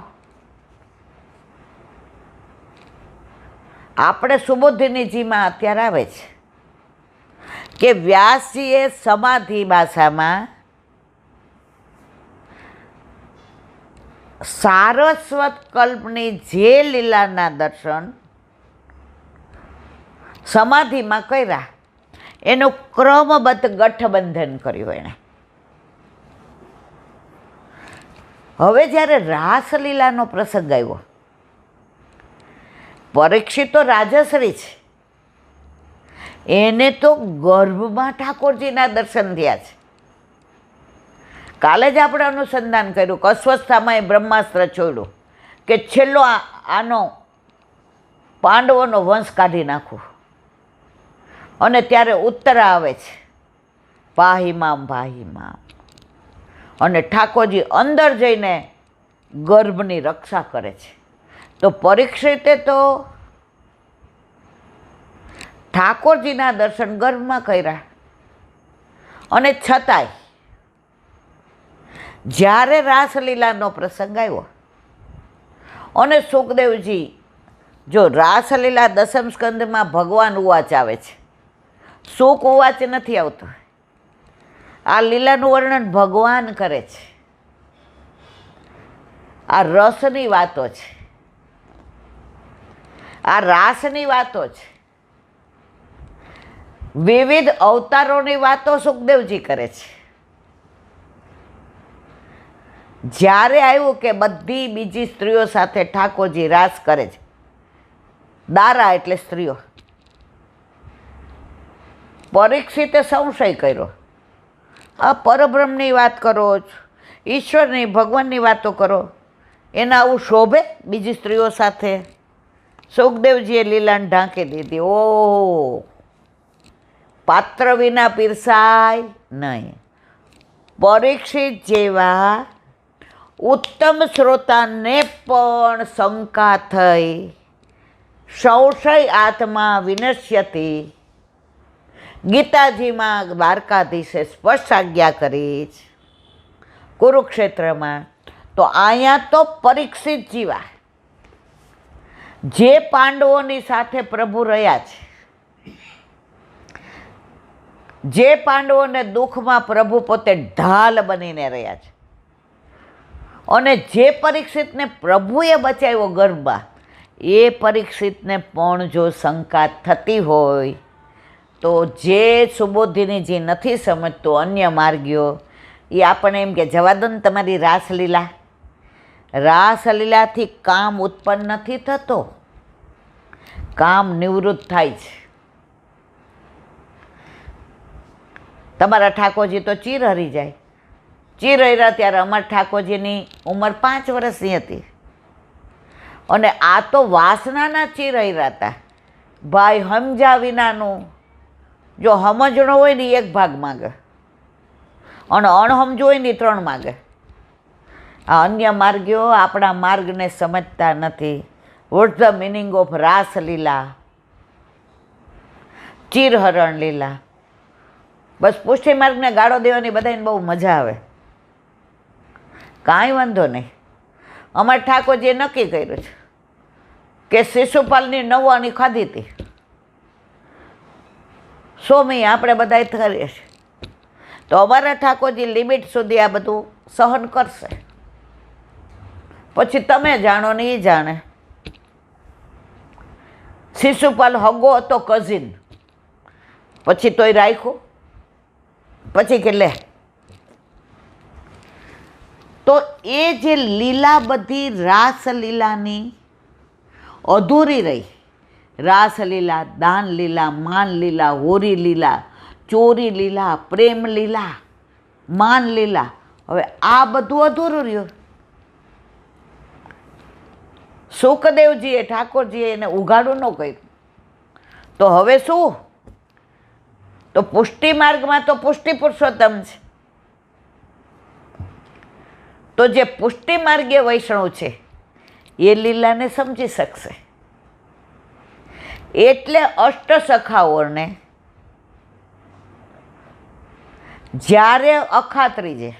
આપણે સુબોધિનીજીમાં અત્યારે આવે છે કે વ્યાસજીએ સમાધિ ભાષામાં સારસ્વત કલ્પની જે લીલાના દર્શન સમાધિમાં કર્યા એનું ક્રમબદ્ધ ગઠબંધન કર્યું એણે. હવે જ્યારે રાસલીલાનો પ્રસંગ આવ્યો, પરીક્ષિત તો રાજશ્રી છે, એને તો ગર્ભમાં ઠાકોરજીના દર્શન થયા છે. કાલે જ આપણે અનુસંધાન કર્યું કે અસ્વસ્થામાં એ બ્રહ્માસ્ત્ર છોડ્યું કે છેલ્લો આનો પાંડવોનો વંશ કાઢી નાખું. અને ત્યારે ઉત્તરા આવે છે, પાહીમામ પાહીમામ. અને ઠાકોરજી અંદર જઈને ગર્ભની રક્ષા કરે છે. તો પરીક્ષિતે તો ઠાકોરજીના દર્શન ગર્ભમાં કર્યા, અને છતાંય જ્યારે રાસલીલાનો પ્રસંગ આવ્યો અને સુખદેવજી, જો રાસલીલા દસમ સ્કંદમાં ભગવાન ઉવાચ આવે છે, સુખ ઉવાચ નથી આવતો. આ લીલાનું વર્ણન ભગવાન કરે છે. આ રસની વાતો છે, આ રાસની વાતો છે, વિવિધ અવતારોની વાતો સુખદેવજી કરે છે. જ્યારે આવ્યું કે બધી બીજી સ્ત્રીઓ સાથે ઠાકોરજી રાસ કરે છે, દારા એટલે સ્ત્રીઓ, પરીક્ષિતે સંશય કર્યો, આ પરબ્રહ્મની વાત કરો છો, ઈશ્વરની ભગવાનની વાતો કરો, એના આવું શોભે બીજી સ્ત્રીઓ સાથે? સુખદેવજીએ લીલાને ઢાંકી દીધી. ઓ પાત્ર વિના પીરસાય નહીં. પરીક્ષિત જેવા ઉત્તમ શ્રોતાને પણ શંકા થઈ, સંશય આત્મા વિનશ્યતી. ગીતાજીમાં દ્વારકાધીશે સ્પષ્ટ આજ્ઞા કરી છે કુરુક્ષેત્રમાં. તો અહીંયા તો પરીક્ષિત જીવા જે પાંડવોની સાથે પ્રભુ રહ્યા છે, જે પાંડવોને દુઃખમાં પ્રભુ પોતે ઢાલ બનીને રહ્યા છે, અને જે પરીક્ષિતને પ્રભુએ બચાવ્યો ગર્ભમાં, એ પરીક્ષિતને પણ જો શંકા થતી હોય તો જે સુબોધિનીજી નથી સમજતો, અન્ય માર્ગીઓ, એ આપણને એમ કે જવા દો ને તમારી રાસલીલા. રાસલીલાથી કામ ઉત્પન્ન નથી થતો, કામ નિવૃત્ત થાય છે. તમારા ઠાકોરજી તો ચીર હરી જાય. ચીર હર્યા ત્યારે અમારા ઠાકોરજીની ઉંમર 5 વર્ષની હતી, અને આ તો વાસનાના ચીર હર્યા હતા. ભાઈ સમજા વિનાનું, જો સમજણો હોય ને 1 ભાગ માગે, અને અણસમજો હોય ને 3 માગે. આ અન્ય માર્ગીઓ આપણા માર્ગને સમજતા નથી. વોટ ધ મિનિંગ ઓફ રાસલીલા, ચીરહરણ લીલા? બસ પુષ્ટિ માર્ગને ગાળો દેવાની બધાને બહુ મજા આવે. કાંઈ વાંધો નહીં. અમારા ઠાકોરજીએ નક્કી કર્યું છે કે શિશુપાલની 9 આની ખાધી હતી, સોમી આપણે બધા કરીએ છીએ, તો અમારા ઠાકોરજી લિમિટ સુધી આ બધું સહન કરશે. પછી તમે જાણો ને એ જાણે. શિશુપાલ હગો હતો કઝિન, પછી તોય રાખ્યું, પછી કે લે. તો એ જે લીલા બધી રાસલીલાની અધૂરી રહી, રાસલીલા, દાન લીલા, માન લીલા, હોરી લીલા, ચોરી લીલા, પ્રેમ લીલા, માન લીલા, હવે આ બધું અધૂરું રહ્યું. સુખદેવજીએ ઠાકોરજીએ એને ઉઘાડું ન કર્યું, તો હવે શું? તો પુષ્ટિ માર્ગમાં તો પુષ્ટિ પુરુષોત્તમ છે. તો જે પુષ્ટિ માર્ગીય વૈષ્ણવ છે એ લીલાને સમજી શકશે. એટલે અષ્ટસખાઓને જ્યારે અખાત્રીજે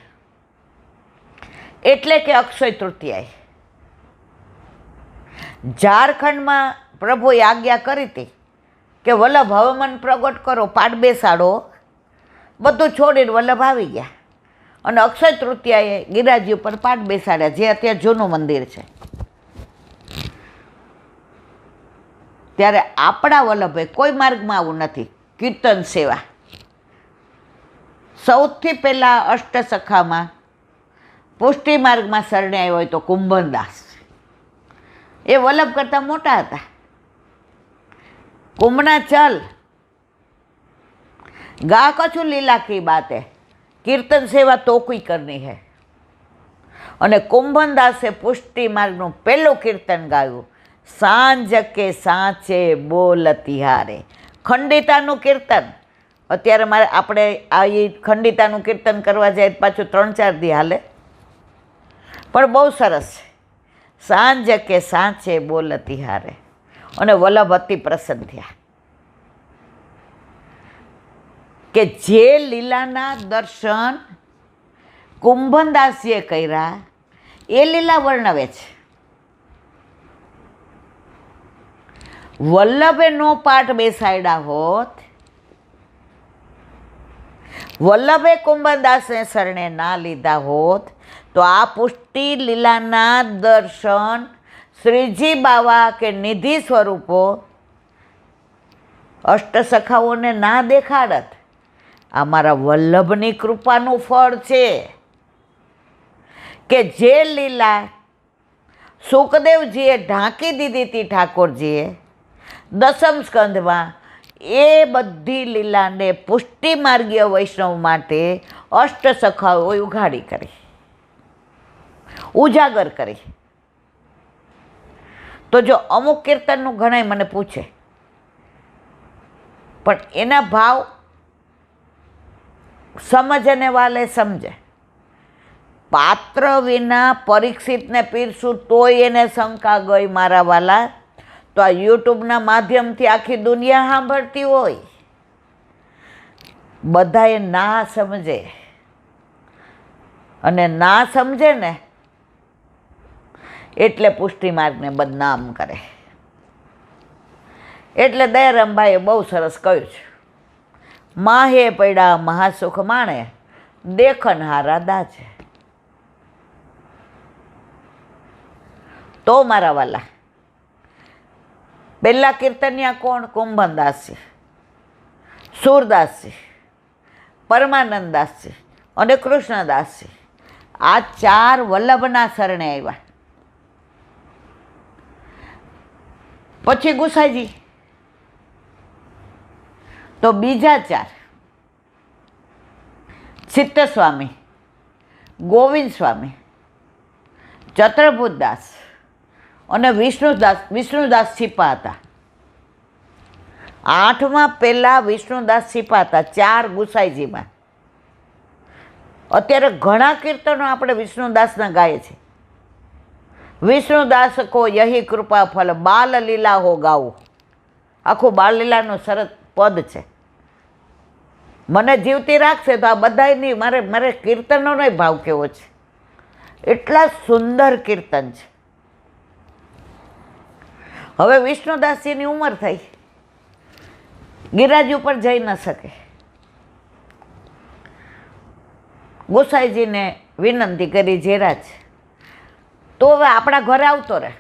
એટલે કે અક્ષય તૃતીયાએ ઝારખંડમાં પ્રભુએ આજ્ઞા કરી હતી કે વલ્લભ હવામાન પ્રગટ કરો, પાટ બેસાડો, બધું છોડીને વલ્લભ આવી ગયા, અને અક્ષય તૃતીયાએ ગિરિરાજ ઉપર પાટ બેસાડ્યા, જે અત્યારે જૂનું મંદિર છે. ત્યારે આપણા વલ્લભે કોઈ માર્ગમાં આવું નથી. કીર્તન સેવા સૌથી પહેલાં અષ્ટસખામાં પુષ્ટિ માર્ગમાં શરણે આવ્યો હોય તો કુંભનદાસ. એ વલ્લભ કરતાં મોટા હતા. કુંભના ચલ गा कछु લીલા કી બાત હે, કીર્તન સેવા તો કોઈ કરની હે. અને કુંભનદાસે પુષ્ટિ માર્ગનું પહેલું કીર્તન ગાયું, સાંજ કે સાંચે બોલ તિહારે. ખંડિતાનું કીર્તન અત્યારે મારે આપણે આ ખંડિતાનું કીર્તન કરવા જાય પાછું 3-4 દી હાલે, પણ બહુ સરસ છે. સાંજ કે સાંચે બોલ તિહારે. અને વલ્લભ અતિ પ્રસન્ન થયા. કે જે લીલાના દર્શન કુંભનદાસીએ કર્યા એ લીલા વર્ણવે છે. વલ્લભે નો પાઠ બેસાડ્યા હોત, વલ્લભે કુંભનદાસને શરણે ના લીધા હોત તો આ પુષ્ટિ લીલાના દર્શન શ્રીજી બાવા કે નિધિ સ્વરૂપો અષ્ટસખાઓને ના દેખાડત. આ મારા વલ્લભની કૃપાનું ફળ છે કે જે લીલા સુખદેવજીએ ઢાંકી દીધી હતી ઠાકોરજીએ દસમ સ્કંધમાં, એ બધી લીલાને પુષ્ટિ માર્ગીય વૈષ્ણવ માટે અષ્ટસખાઓએ ઉઘાડી કરી, ઉજાગર કરી. તો જો અમુક કીર્તનનું ઘણાય મને પૂછે, પણ એના ભાવ સમજને વાલે સમજે. પાત્ર વિના પરીક્ષિતને પીરસું તોય એને શંકા ગઈ મારા વાલા. તો આ યુટ્યુબના માધ્યમથી આખી દુનિયા સાંભળતી હોય, બધાએ ના સમજે, અને ના સમજે ને એટલે પુષ્ટિ માર્ગને બદનામ કરે. એટલે દયારામભાઈએ બહુ સરસ કહ્યું છે, માહે પડ્યા મહાસુખ માણે દેખન હારા દાજે. તો મારા વાલા, પહેલા કીર્તનિયા કોણ? કુંભનદાસજી, સુરદાસજી, પરમાનંદદાસજી અને કૃષ્ણદાસજી. આ ચાર વલ્લભના શરણે આવ્યા. પછી ગુસાઈજી, તો બીજા ચાર ચિત્તસ્વામી, ગોવિંદ સ્વામી, ચતુર્ભુજદાસ અને વિષ્ણુદાસ છીપા હતા. આઠમાં પહેલા વિષ્ણુદાસ છીપા હતા, ચાર ગુસાઈજીમાં. અત્યારે ઘણા કીર્તનો આપણે વિષ્ણુદાસના ગાઈએ છીએ. વિષ્ણુદાસ કો યહી કૃપા ફલ બાલ લીલા હો ગાવું. આખું બાલ લીલાનું સરસ પદ છે. મને જીવતી રાખશે તો આ બધાની મારે કીર્તનોનો ભાવ કેવો છે. એટલા સુંદર કીર્તન છે. હવે વિષ્ણુદાસજીની ઉંમર થઈ, ગિરિરાજ ઉપર જઈ ન શકે. ગોસાઈજીને વિનંતી કરી, જેરાજ તો હવે આપણા ઘરે આવતો રહે.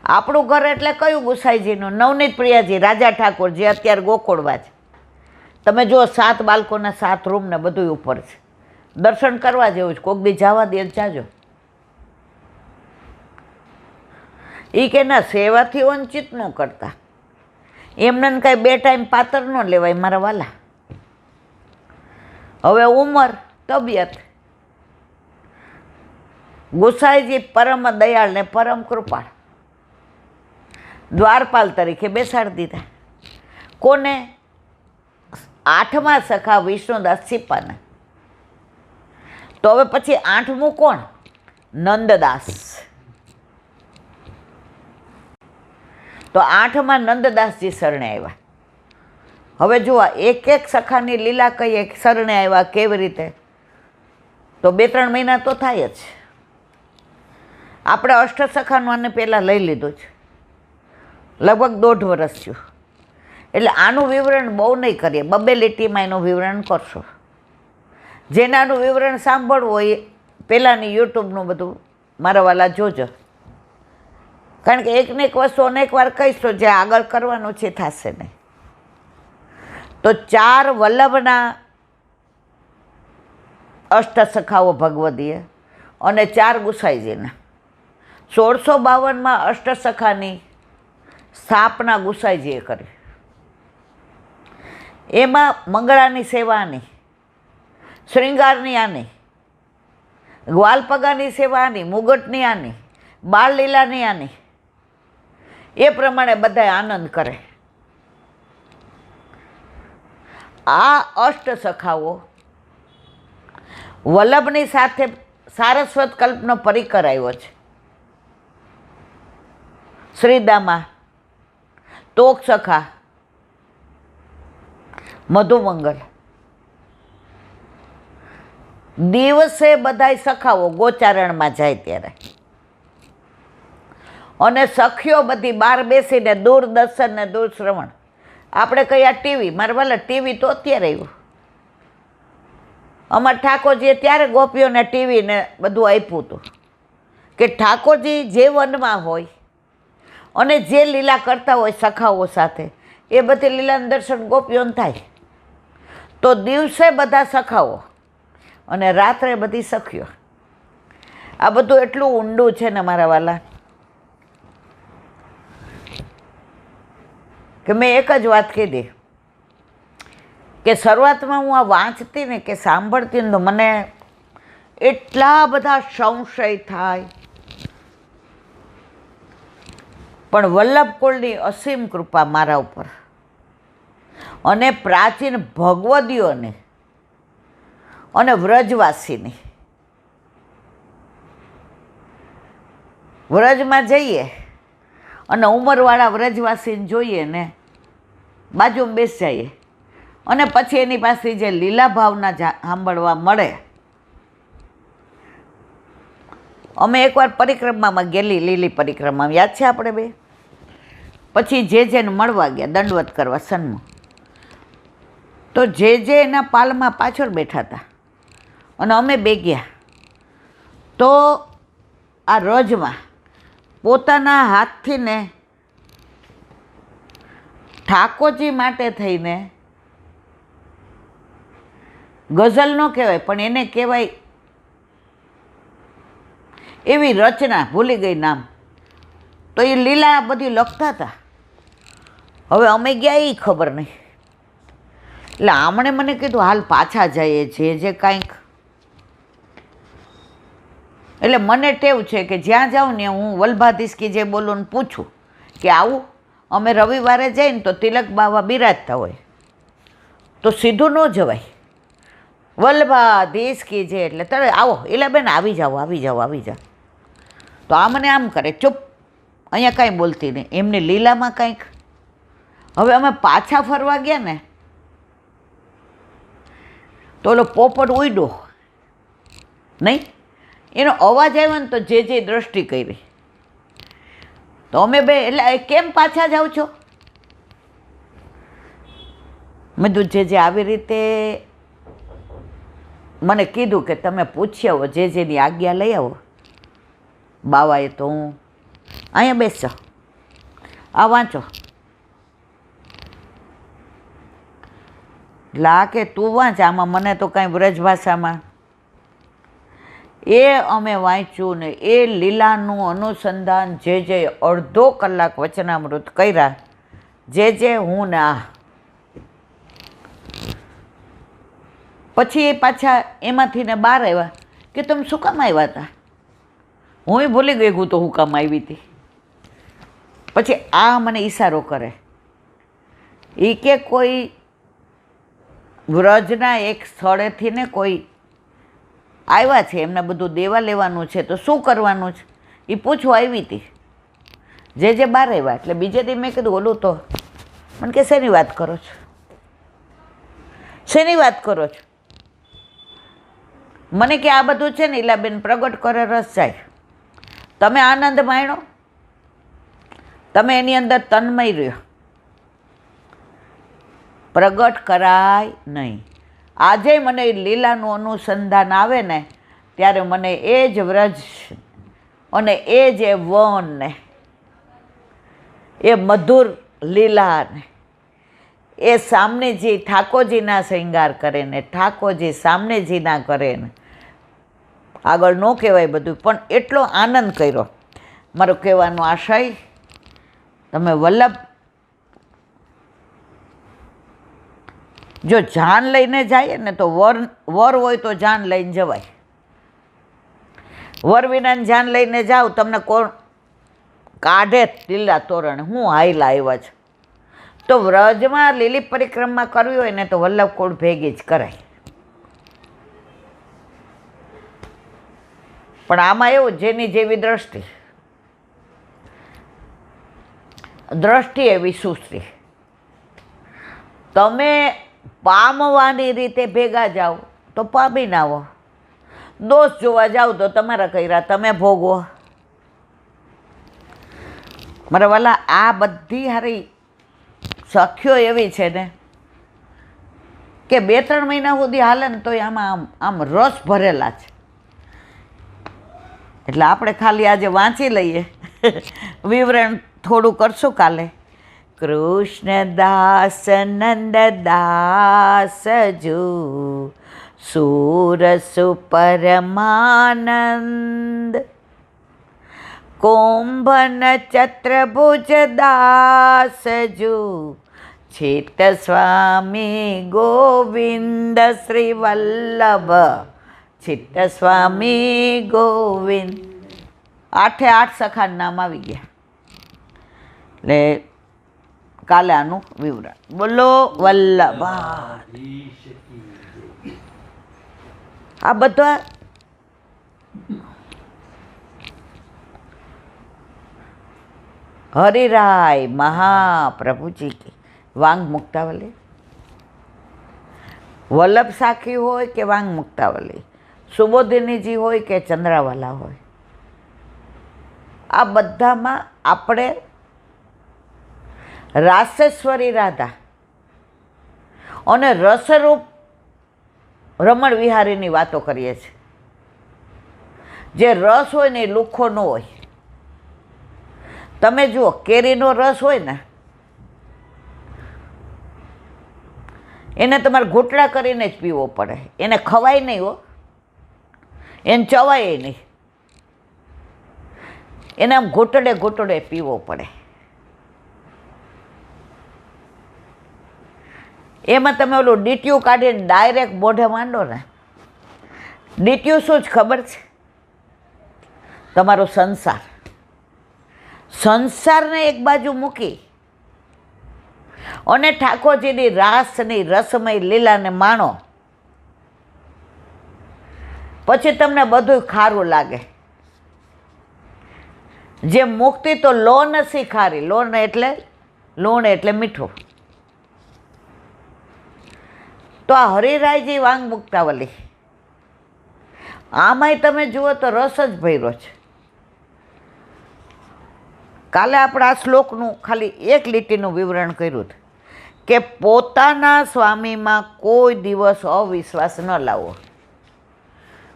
આપણું ઘર એટલે કયું? ગોસાઈજીનું. નવનીત પ્રિયાજી, રાજા ઠાકોર, જે અત્યારે ગોકુળવા છે. તમે જુઓ, 7 બાળકોના 7 રૂમ ને બધું ઉપર છે. દર્શન કરવા જેવું છે. કોક દી જવા દે જાજો. એ કે ના, સેવાથી વંચિત ન કરતા. એમને કાંઈ 2 ટાઈમ પાતર ન લેવાય મારા વાલા. હવે ઉંમર, તબિયત. ગોસાઈજી પરમ દયાળ ને પરમ કૃપાળ, દ્વારપાલ તરીકે બેસાડી દીધા. કોને? 8મા સખા વિષ્ણુદાસ છીપાને. તો હવે પછી 8મું કોણ? નંદદાસ. તો 8માં નંદદાસજી શરણે આવ્યા. હવે જુઓ, એક એક સખાની લીલા કહીએ, શરણે આવ્યા કેવી રીતે, તો 2-3 મહિના તો થાય જ. આપણે અષ્ટસખાનું આને પહેલાં લઈ લીધું છે, લગભગ 1.5 વર્ષ થયું. એટલે આનું વિવરણ બહુ નહીં કરીએ, 2 લીટીમાં એનું વિવરણ કરશો. જેને આનું વિવરણ સાંભળવું હોય પહેલાંની યુટ્યુબનું બધું મારા વાલા જોજો. કારણ કે એકને એક વસ્તુ અનેક વાર કહીશ તો જે આગળ કરવાનું છે થશે નહીં. તો 4 વલ્લભના અષ્ટસખાઓ ભગવદીય અને 4 ગુસાઈજીના. 1652માં અષ્ટસખાની સ્થાપના ગુસાઈજીએ કરી. એમાં મંગળાની સેવા આની, શ્રૃંગારની આની, ગ્વાલપગાની સેવા આની, મુગટની આની, બાળલીલાની આની. એ પ્રમાણે બધા આનંદ કરે. આ અષ્ટસખાઓ વલ્લભની સાથે સારસ્વત કલ્પનો પરિકર આવ્યો છે. શ્રીદામા, તોક સખા, મધુમંગલ. દિવસે બધાય સખાઓ ગોચારણમાં જાય ત્યારે, અને સખીઓ બધી બહાર બેસીને દૂરદર્શન ને દૂરશ્રવણ. આપણે કઈ આ ટીવી, મારે વાલા ટીવી તો અત્યારે આવ્યું. અમારા ઠાકોરજીએ ત્યારે ગોપીઓને ટીવી ને બધું આપ્યું હતું કે ઠાકોરજી જે વનમાં હોય અને જે લીલા કરતા હોય સખાઓ સાથે, એ બધી લીલાનું દર્શન ગોપીઓને થાય. તો દિવસે બધા સખાઓ અને રાત્રે બધી સખીઓ. આ બધું એટલું ઊંડું છે ને મારા વાલા, કે મેં એક જ વાત કીધી કે શરૂઆતમાં હું આ વાંચતી ને કે સાંભળતી ને તો મને એટલા બધા સંશય થાય, પણ વલ્લભ કુળની અસીમ કૃપા મારા ઉપર અને પ્રાચીન ભગવદીઓની અને વ્રજવાસીની. વ્રજમાં જઈએ અને ઉંમરવાળા વ્રજવાસીને જોઈએ ને બાજુમાં બેસી જઈએ, અને પછી એની પાસે જે લીલા ભાવના સાંભળવા મળે. અમે એકવાર પરિક્રમામાં ગયેલી, લીલી પરિક્રમા, યાદ છે આપણે બે? પછી જેને મળવા ગયા દંડવત કરવા સન્મુખ, તો જે એના પાલમાં પાછળ બેઠા હતા અને અમે બે ગયા. તો આ રજમાં પોતાના હાથથી ને ઠાકોરજી માટે થઈને ગઝલ ન કહેવાય પણ એને કહેવાય એવી રચના, ભૂલી ગઈ નામ, તો એ લીલા બધી લખતા હતા. હવે અમે ગયા એ ખબર નહીં. એટલે આમણે મને કીધું હાલ પાછા જઈએ જે કાંઈક. એટલે મને ટેવ છે કે જ્યાં જાઉં ને હું વલ્ભાધીશ કે જે બોલું ને પૂછું કે આવું. અમે રવિવારે જઈને તો તિલક બાવા બિરાજતા હોય તો સીધું ન જવાય, વલ્ભાધીશ કી જે એટલે તરત આવો એટલે બેન આવી જાઓ. તો આ મને આમ કરે, ચૂપ, અહીંયા કાંઈ બોલતી નહીં. એમની લીલામાં કાંઈક. હવે અમે પાછા ફરવા ગયા ને તો ઓલો પોપટ ઉડ્યો નહીં, એનો અવાજ આવ્યો ને તો જે દ્રષ્ટિ કરી. તો અમે બે એટલે કેમ પાછા જાઓ છો? મેં કીધું જે આવી રીતે મને કીધું કે તમે પૂછી આવો, જેની આજ્ઞા લઈ આવો. બાવાએ તો હું અહીંયા બેસજો, આ વાંચો. લા કે તું વાંચ, આમાં મને તો કાંઈ વ્રજભાષામાં. એ અમે વાંચ્યું ને એ લીલાનું અનુસંધાન જે અડધો કલાક વચનામૃત કર્યા, જે હું ને આ. પછી એ પાછા એમાંથી ને બહાર આવ્યા કે તમે શું કામ આવ્યા હતા? હું ભૂલી ગઈ હું તો હું કામ આવી હતી. પછી આ મને ઈશારો કરે, એ કે કોઈ વ્રજના એક સ્થળેથી ને કોઈ આવ્યા છે, એમને બધું દેવા લેવાનું છે, તો શું કરવાનું છે એ પૂછવા આવી હતી. જે બહાર આવ્યા એટલે બીજે દી મેં કીધું ઓલું તો મને કે શેની વાત કરો છો, શેની વાત કરો છો? મને કે આ બધું છે ને ઈલાબેન પ્રગટ કરે રસ જાય. તમે આનંદ માણ્યો, તમે એની અંદર તન્મય રહ્યો, પ્રગટ કરાય નહીં. આજે મને લીલાનું અનુસંધાન આવે ને ત્યારે મને એ જ વ્રજ અને એ જ વન ને એ મધુર લીલા ને એ સામનેજી ઠાકોરજીના શૃંગાર કરે ને ઠાકોરજી સામનેજીના કરે ને આગળ ન કહેવાય બધું, પણ એટલો આનંદ કર્યો. મારો કહેવાનો આશય, તમે વલ્લભ જો જાન લઈને જાય ને તો વર હોય તો જાન લઈને જવાય. વર વિનાની જાન લઈને જાઓ તમને કોણ કાઢે લીલા તોરણ, હું હાઈલા આવ્યા છે. તો વ્રજમાં લીલી પરિક્રમા કરવી હોય ને તો વલ્લભ કુળ ભેગી જ કરાય. પણ આમાં એવું જેની જેવી દ્રષ્ટિ એવી સુશ્રી. તમે પામવાની રીતે ભેગા જાઓ તો પામી ના આવો, દોષ જોવા જાઓ તો તમારા કર્યા તમે ભોગવો. મારા વાલા, આ બધી હારી સખીઓ એવી છે ને કે 2-3 મહિના સુધી હાલે ને તોય આમાં આમ રસ ભરેલા છે. એટલે આપણે ખાલી આજે વાંચી લઈએ, વિવરણ થોડું કરશું કાલે. કૃષ્ણદાસ નંદદાસ જો સુરસુ પરમાનંદ, કુંભન ચત્રભુજ દાસ જો છેત સ્વામી ગોવિંદ શ્રી વલ્લભ, છેત સ્વામી ગોવિંદ. 8 સખાના નામ આવી ગયા. એટલે કાલે આનું વિવરણ. બોલો વલ્લભા. આ બધા હરિરાય મહાપ્રભુજી કી વાંગ મુક્તાવલી, વલ્લભ સાખી હોય કે વાંગ મુક્તાવલી, સુબોધિનીજી હોય કે ચંદ્રાવાલા હોય, આ બધામાં આપણે રાસેશ્વરી રાધા અને રસરૂપ રમણ વિહારીની વાતો કરીએ છીએ. જે રસ હોય ને એ લુખ્ખો ન હોય. તમે જુઓ, કેરીનો રસ હોય ને એને તમારે ઘૂંટડા કરીને જ પીવો પડે, એને ખવાય નહીં હો, એને ચવાય નહીં, એને આમ ઘૂંટડે ઘૂંટડે પીવો પડે. એમાં તમે ઓલું ડીટ્યું કાઢીને ડાયરેક્ટ મોઢે માંડો ને, ડીટ્યું શું જ ખબર છે? તમારો સંસાર. સંસારને એક બાજુ મૂકી અને ઠાકોરજીની રાસની રસમય લીલાને માણો, પછી તમને બધું ખારું લાગે. જે મુક્તિ તો લોન સી ખારી, લોન એટલે લૂણ એટલે મીઠું. તો આ હરિરાયજી વાંગ મુક્તાવલી, આમાંય તમે જુઓ તો રસ જ ભર્યો છે. કાલે આપણે આ શ્લોકનું ખાલી એક લીટીનું વિવરણ કર્યું હતું કે પોતાના સ્વામીમાં કોઈ દિવસ અવિશ્વાસ ન લાવવો.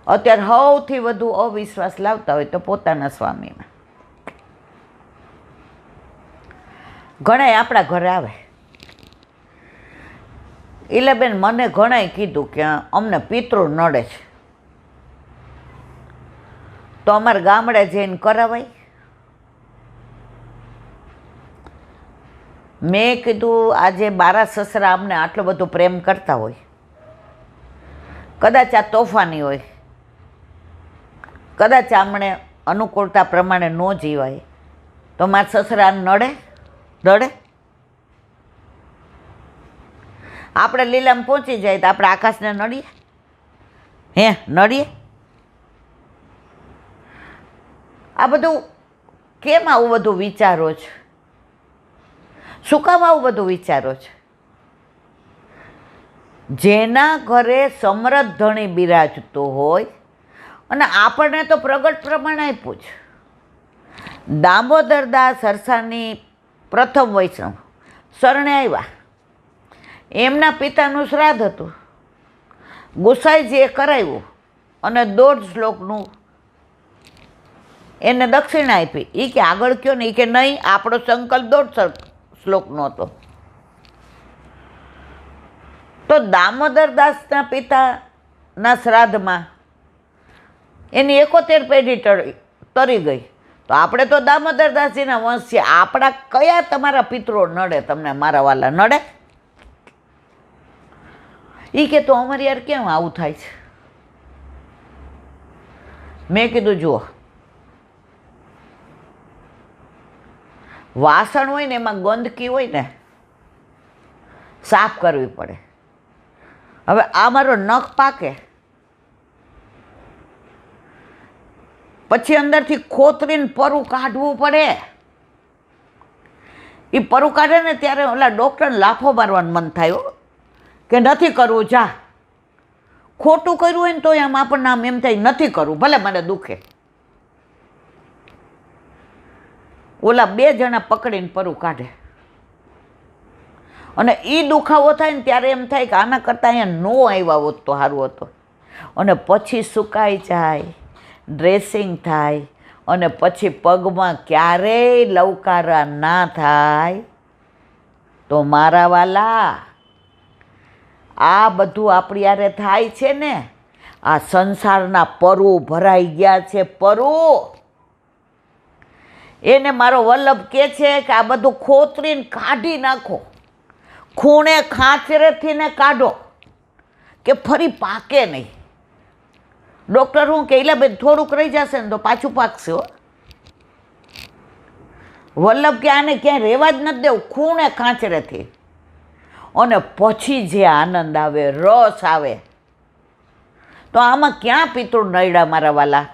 અત્યારે સૌથી વધુ અવિશ્વાસ લાવતા હોય તો પોતાના સ્વામીમાં. ઘણાય આપણા ઘરે આવે, એટલે બેન મને ઘણાય કીધું કે અમને પિતૃ નડે છે, તો અમારે ગામડે જઈને કરાવાય. મેં કીધું આજે બારા સસરા અમને આટલો બધો પ્રેમ કરતા હોય, કદાચ આ તોફાની હોય, કદાચ આમણે અનુકૂળતા પ્રમાણે ન જીવાય, તો મારા સસરા નડે રડે? આપણે લીલામાં પહોંચી જાય તો આપણે આકાશને નડીએ? હે નડીએ? આ બધું કેમ આવું બધું વિચારો છે? શું કામ આવું બધું વિચારો છે? જેના ઘરે સમૃદ્ધ ધણી બિરાજતો હોય, અને આપણને તો પ્રગટ પ્રમાણ આપ્યું છે. દામોદરદાસ સરસાની પ્રથમ વૈષ્ણવ શરણે આવ્યા, એમના પિતાનું શ્રાદ્ધ હતું, ગુસાઈજીએ કરાવ્યું અને 1.5 શ્લોકનું એને દક્ષિણા આપી. એ કે આગળ કયો ને? એ કે નહીં, આપણો સંકલ્પ 1.5 શ્લોકનો હતો. તો દામોદરદાસના પિતાના શ્રાદ્ધમાં એની 71 પેઢી તરી ગઈ. તો આપણે તો દામોદરદાસજીના વંશ છીએ, આપણા કયા તમારા પિતરો નડે તમને મારા વાલા નડે? એ કે તો અમારી યાર કેમ આવું થાય છે? મેં કીધું જુઓ, વાસણ હોય ને એમાં ગંદકી હોય ને, સાફ કરવી પડે. હવે આ મારો નખ પાકે પછી અંદરથી ખોતરીને પરું કાઢવું પડે. એ પરું કાઢે ને ત્યારે ઓલા ડૉક્ટરને લાફો મારવાનું મન થાય. કે નથી કરવું, જા. ખોટું કર્યું હોય ને તો આમ આપણને આમ એમ થાય નથી કરવું, ભલે મને દુખે. ઓલા 2 જણા પકડીને પરું કાઢે અને એ દુખાવો થાય ને ત્યારે એમ થાય કે આના કરતાં અહીંયા નો આવ્યા હોત તો સારું હતો. અને પછી સુકાઈ જાય, ડ્રેસિંગ થાય અને પછી પગમાં ક્યારેય લવકારા ના થાય. તો મારા વાલા, આ બધું આપણી યારે થાય છે ને, આ સંસારના પરુ ભરાઈ ગયા છે, પરુ. એને મારો વલ્લભ કહે છે કે આ બધું ખોતરીને કાઢી નાખો, ખૂણે ખાંચરેથી ને કાઢો કે ફરી પાકે નહીં. ડૉક્ટર શું કે બેન થોડુંક રહી જશે ને તો પાછું પાકશે. વલ્લભ કે આને ક્યાંય રહેવા જ નથી દેવું, ખૂણે ખાંચરેથી. અને પછી જે આનંદ આવે, રસ આવે, તો આમાં ક્યાં પિતૃ નડ્યા મારા વાલા?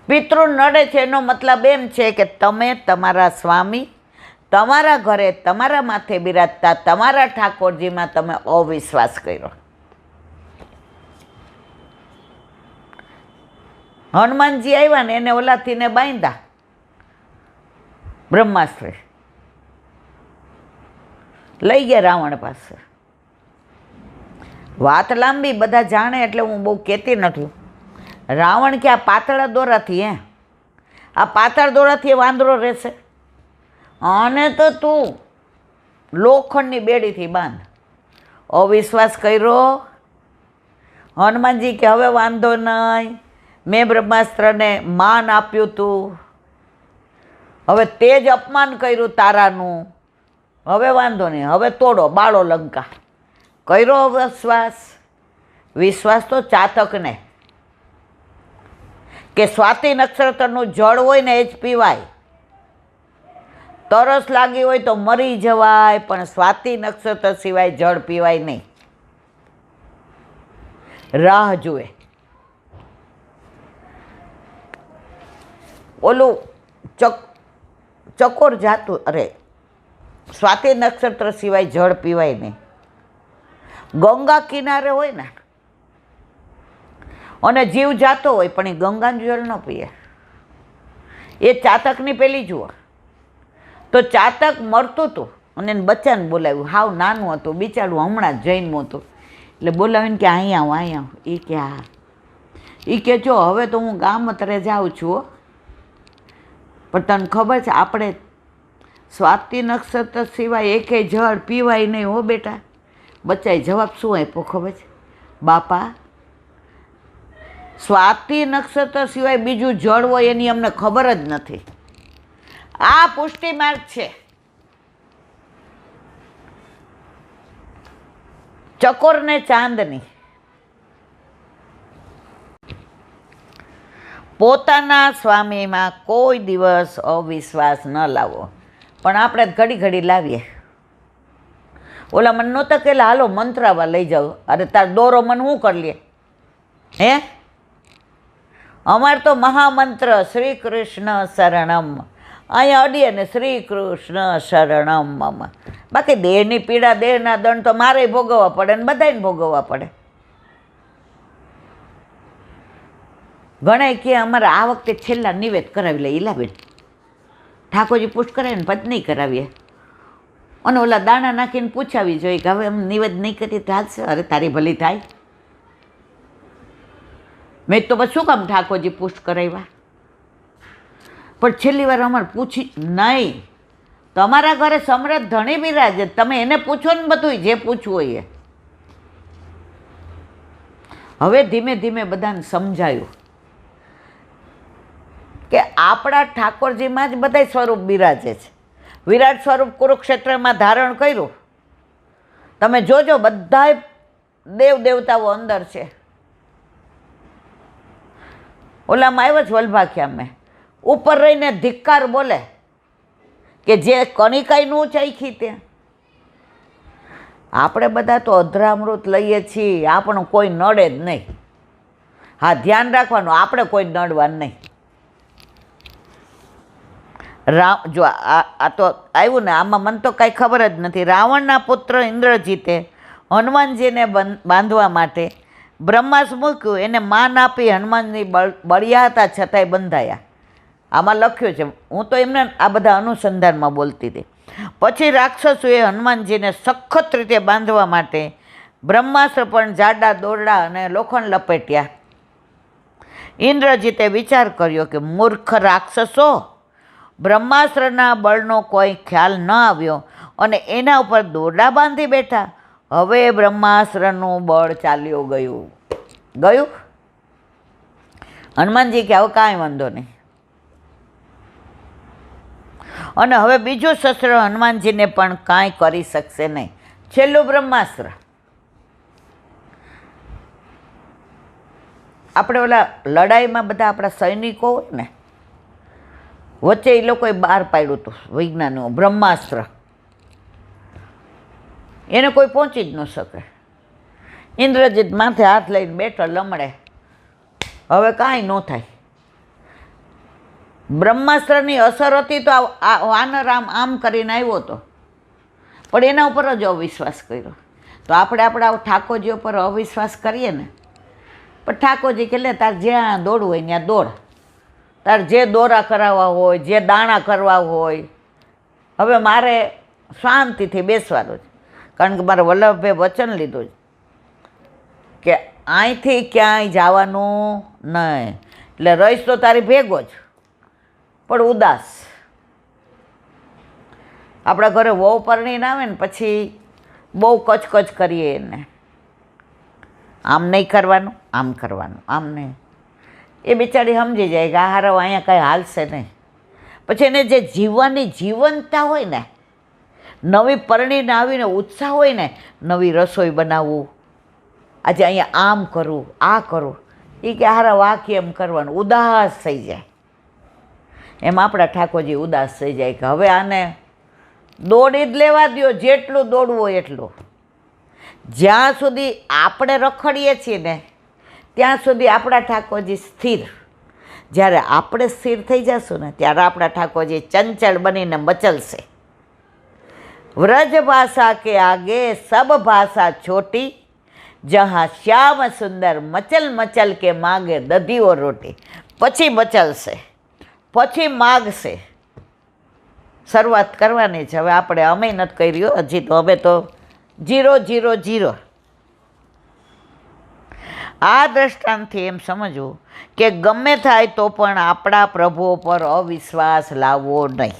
પિતૃ નડે છે એનો મતલબ એમ છે કે તમે તમારા સ્વામી, તમારા ઘરે તમારા માથે બિરાજતા તમારા ઠાકોરજીમાં તમે અવિશ્વાસ કર્યો. હનુમાનજી આવ્યા ને એને ઓલાથીને બાંધ્યા, બ્રહ્માસ્ત્ર લઈ ગયા રાવણ પાસે. વાત લાંબી, બધા જાણે એટલે હું બહુ કહેતી નથી. રાવણ કે આ પાતળા દોરાથી આ પાતળ દોરાથી વાંદરો રહેશે, અને તો તું લોખંડની બેડીથી બાંધ. અવિશ્વાસ કર્યો. હનુમાનજી કે હવે વાંધો નહીં, મેં બ્રહ્માસ્ત્રને માન આપ્યું તું, હવે તે જ અપમાન કર્યું તારાનું, હવે વાંધો નહીં, હવે તોડો બાળો લંકા. કર્યો વિશ્વાસ. વિશ્વાસ તો ચાતકને કે સ્વાતિ નક્ષત્રનું જળ હોય ને એ જ પીવાય. તરસ લાગી હોય તો મરી જવાય, પણ સ્વાતિ નક્ષત્ર સિવાય જળ પીવાય નહીં. રાહ જુએ. ઓલું ચકોર જાતું, અરે સ્વાતિ નક્ષત્ર સિવાય જળ પીવાય નહીં. ગંગા કિનારે હોય ને અને જીવ જાતો હોય પણ એ ગંગાનું જળ ન પીએ. એ ચાતકની પેલી જુઓ તો ચાતક મરતું હતું અને એને બચ્ચાને બોલાવ્યું, હાવ નાનું હતું બિચારું, હમણાં જ જન્મ્યું હતું. એટલે બોલાવીને કે અહીં આવું અહીં આવું. એ કે હા. એ કે જો હવે તો હું ગામતરે જાઉં છું, પણ તને ખબર છે આપણે સ્વાતિ નક્ષત્ર સિવાય એકેય જળ પીવાય નહીં હો બેટા. બચ્ચાએ જવાબ શું આપ્યો ખબર છે? બાપા, સ્વાતિ નક્ષત્ર સિવાય બીજું જળ હોય એની અમને ખબર જ નથી. આ પુષ્ટિ માર્ગ છે. ચકોરને ચાંદની. પોતાના સ્વામીમાં કોઈ દિવસ અવિશ્વાસ ન લાવો, પણ આપણે ઘડી ઘડી લાવીએ. ઓલા મને નહોતા કહેલા હાલો મંત્રાવા લઈ જાઓ. અરે તાર દોરો મને શું કરી લે? હે, અમારે તો મહામંત્ર શ્રી કૃષ્ણ શરણમ. અહીંયા અડીએ ને શ્રી કૃષ્ણ શરણમ મમ. બાકી દેહની પીડા, દેહના દંડ તો મારે ભોગવવા પડે ને બધાને ભોગવવા પડે. ઘણા કે અમારે આ વખતે છેલ્લા નિવેદ કરાવી લે ઈલાબેન, ઠાકોરજી પૂછ કરાવીએ ને પછી નહીં કરાવીએ. અને ઓલા દાણા નાખીને પૂછાવી જોઈએ કે હવે એમ નિવેદ નહીં કરીએ તો હાલશે? અરે તારી ભલી થાય. મેં તો પછી શું કામ ઠાકોરજી પૂછ કરાવ્યા? પણ છેલ્લી વાર અમારે પૂછી નહીં. તમારા ઘરે સમૃદ્ધ ધણી બિરાજે, તમે એને પૂછો ને બધું જે પૂછવું હોય એ. હવે ધીમે ધીમે બધાને સમજાયું કે આપણા ઠાકોરજીમાં જ બધા સ્વરૂપ બિરાજે છે. વિરાટ સ્વરૂપ કુરુક્ષેત્રમાં ધારણ કર્યું. તમે જોજો બધા દેવ દેવતાઓ અંદર છે. ઓલામાં આવ્યો છે વલ્ભાખ્યામાં, ઉપર રહીને ધિક્કાર બોલે કે જે કણિકાઈ નું ચાખી તે. આપણે બધા તો અધરામૃત લઈએ છીએ, આપણું કોઈ નડે જ નહીં. હા, ધ્યાન રાખવાનું, આપણે કોઈ નડવાનું નહીં. જો આ તો આવ્યું ને, આમાં મને તો કાંઈ ખબર જ નથી. રાવણના પુત્ર ઇન્દ્રજીતે હનુમાનજીને બાંધવા માટે બ્રહ્માસ્ત્ર મૂક્યું, એને માન આપી હનુમાનજી બળ્યા હતા છતાંય બંધાયા. આમાં લખ્યું છે. હું તો એમને આ બધા અનુસંધાનમાં બોલતી હતી. પછી રાક્ષસોએ હનુમાનજીને સખત રીતે બાંધવા માટે બ્રહ્માસ્ત્ર પણ જાડા દોરડા અને લોખંડ લપેટ્યા. ઇન્દ્રજીતે વિચાર કર્યો કે મૂર્ખ રાક્ષસો, બ્રહ્માસ્ત્રના બળનો કોઈ ખ્યાલ ન આવ્યો અને એના ઉપર દોરડા બાંધી બેઠા. હવે બ્રહ્માસ્ત્રનું બળ ચાલ્યું ગયું. હનુમાનજી કે હવે કાંઈ વાંધો નહીં. અને હવે બીજું શસ્ત્ર હનુમાનજીને પણ કાંઈ કરી શકશે નહીં. છેલ્લું બ્રહ્માસ્ત્ર. આપણે ઓલા લડાઈમાં બધા આપણા સૈનિકો હોય ને, વચ્ચે એ લોકોએ બહાર પાડ્યું હતું વિજ્ઞાનીઓ, બ્રહ્માસ્ત્ર. એને કોઈ પહોંચી જ ન શકે. ઇન્દ્રજીત માથે હાથ લઈને બેઠો લમડે, હવે કાંઈ ન થાય. બ્રહ્માસ્ત્રની અસર હતી તો વાનર આમ કરીને આવ્યો હતો, પણ એના ઉપર જ અવિશ્વાસ કર્યો. તો આપણે આપણા ઠાકોરજી ઉપર અવિશ્વાસ કરીએ ને, પણ ઠાકોરજી કે લે તાર જ્યાં દોડવું હોય ત્યાં દોડ, તાર જે દોરા કરાવવા હોય, જે દાણા કરવા હોય, હવે મારે શાંતિથી બેસવાનું છે. કારણ કે મારે વલ્લભભાઈ વચન લીધું છે કે અહીંથી ક્યાંય જવાનું નહીં, એટલે રહીશ તો તારી ભેગો જ, પણ ઉદાસ. આપણા ઘરે વહુ પરણીને આવે ને પછી બહુ કચકચ કરીએ એને, આમ નહીં કરવાનું, આમ કરવાનું, આમ નહીં. એ બિચારી સમજી જાય કે આ હારો અહીંયા કાંઈ હાલશે નહીં. પછી એને જે જીવવાની જીવંતતા હોય ને, નવી પરણીને આવીને ઉત્સાહ હોય ને, નવી રસોઈ બનાવવું, આજે અહીંયા આમ કરવું, આ કરવું, એ કે હારા વાક્ય એમ કરવાનું, ઉદાસ થઈ જાય. એમ આપણા ઠાકોરજી ઉદાસ થઈ જાય કે હવે આને દોડી જ લેવા દો, જેટલું દોડવું હોય એટલું. જ્યાં સુધી આપણે રખડીએ છીએ ને ત્યાં સુધી આપણા ઠાકોરજી સ્થિર. જ્યારે આપણે સ્થિર થઈ જશું ને ત્યારે આપણા ઠાકોરજી ચંચળ બનીને મચલશે. વ્રજ ભાષા કે આગે સબ ભાષા છોટી, જहाँ શ્યામ સુંદર મચલ મચલ કે માગે દધીઓ રોટી. પછી મચલશે, પછી માગશે. શરૂઆત કરવાની છે. હવે આપણે અમે નથી કર્યું હજી તો, હવે તો 000. આ દ્રષ્ટાંતથી એમ સમજવું કે ગમે થાય તો પણ આપણા પ્રભુઓ પર અવિશ્વાસ લાવવો નહીં.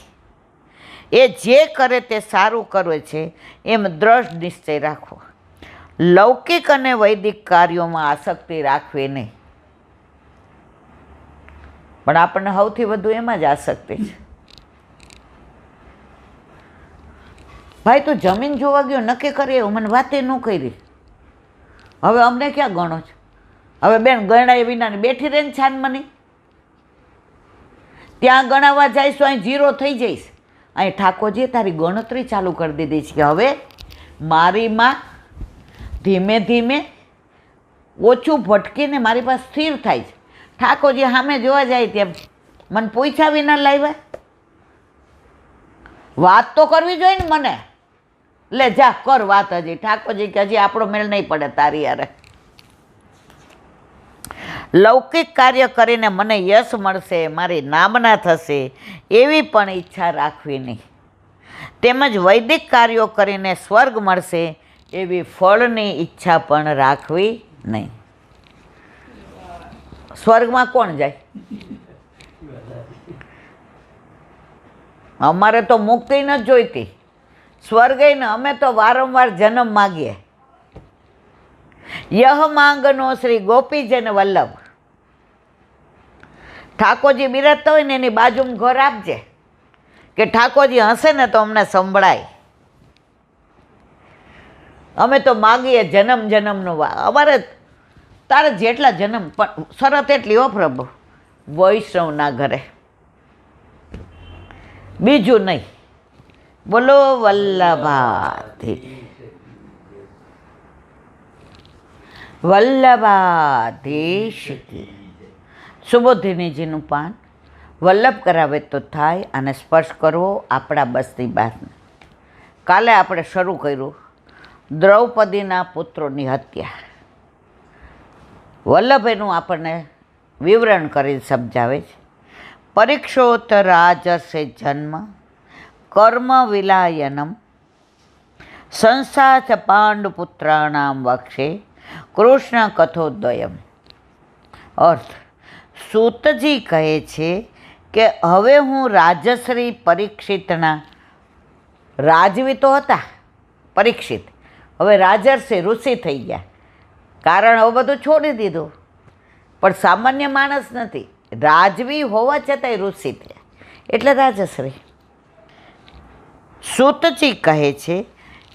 એ જે કરે તે સારું કરે છે એમ દ્રઢ નિશ્ચય રાખવો. લૌકિક અને વૈદિક કાર્યોમાં આસક્તિ રાખવી નહીં. પણ આપણને સૌથી વધુ એમાં જ આસક્તિ છે. ભાઈ તું જમીન જોવા ગયો, નક્કી કરી એવું, મને વાતે ન કરી. હવે અમને ક્યાં ગણો છો? હવે બેન ગણાય વિનાની બેઠી રહે ને છાનમની. ત્યાં ગણાવવા જઈશ તો અહીં 0 થઈ જઈશ. અહીં ઠાકોરજીએ તારી ગણતરી ચાલુ કરી દીધી છે કે હવે મારીમાં ધીમે ધીમે ઓછું ભટકીને મારી પાસે સ્થિર થાય છે. ઠાકોરજી સામે જોવા જાય તેમ મને પૂછ્યા વિના લાવ્યા. વાત તો કરવી જોઈએ ને મને. લે જા કર વાત હજી. ઠાકોરજી કે હજી આપણો મેળ નહીં પડે તારી યારે. લૌકિક કાર્ય કરીને મને યશ મળશે, મારી નામના થશે એવી પણ ઈચ્છા રાખવી નહીં. તેમજ વૈદિક કાર્યો કરીને સ્વર્ગ મળશે એવી ફળની ઈચ્છા પણ રાખવી નહીં. સ્વર્ગમાં કોણ જાય? અમારે તો મુક્તિ નથી જોઈતી, સ્વર્ગે ને. અમે તો વારંવાર જન્મ માગીએ. યહ માંગનો શ્રી ગોપીજન વલ્લભ. ઠાકોરજી બિરાજતા હોય ને એની બાજુમાં ઘર આપજે કે ઠાકોરજી હશે ને તો અમને સંભળાય. અમે તો માગીએ જન્મ જન્મનો. અમારે તારે જેટલા જન્મ, પણ શરત એટલી હો પ્રભુ, વૈષ્ણવના ઘરે, બીજું નહીં. બોલો વલ્લભાધીશ. વલ્લભાધીશ કી. સુબોધિનીજીનું પાન વલ્લભ કરાવે તો થાય અને સ્પર્શ કરવો આપણા બસની બહાર. કાલે આપણે શરૂ કર્યું દ્રૌપદીના પુત્રોની હત્યા. વલ્લભ એનું આપણને વિવરણ કરી સમજાવે છે. પરીક્ષોત રાજસે જન્મ કર્મ વિલાયનમ સંસ્થા ચ પાંડુપુત્રાણામ વક્ષે કૃષ્ણ કથોદ્વયમ. અર્થ, સૂતજી કહે છે કે હવે હું રાજશ્રી પરીક્ષિતના, રાજવી તો હતા પરીક્ષિત, હવે રાજર્ષિ ઋષિ થઈ ગયા, કારણ હવે બધું છોડી દીધું, પણ સામાન્ય માણસ નથી, રાજવી હોવા છતાંય ઋષિ થયા એટલે રાજશ્રી. સૂતજી કહે છે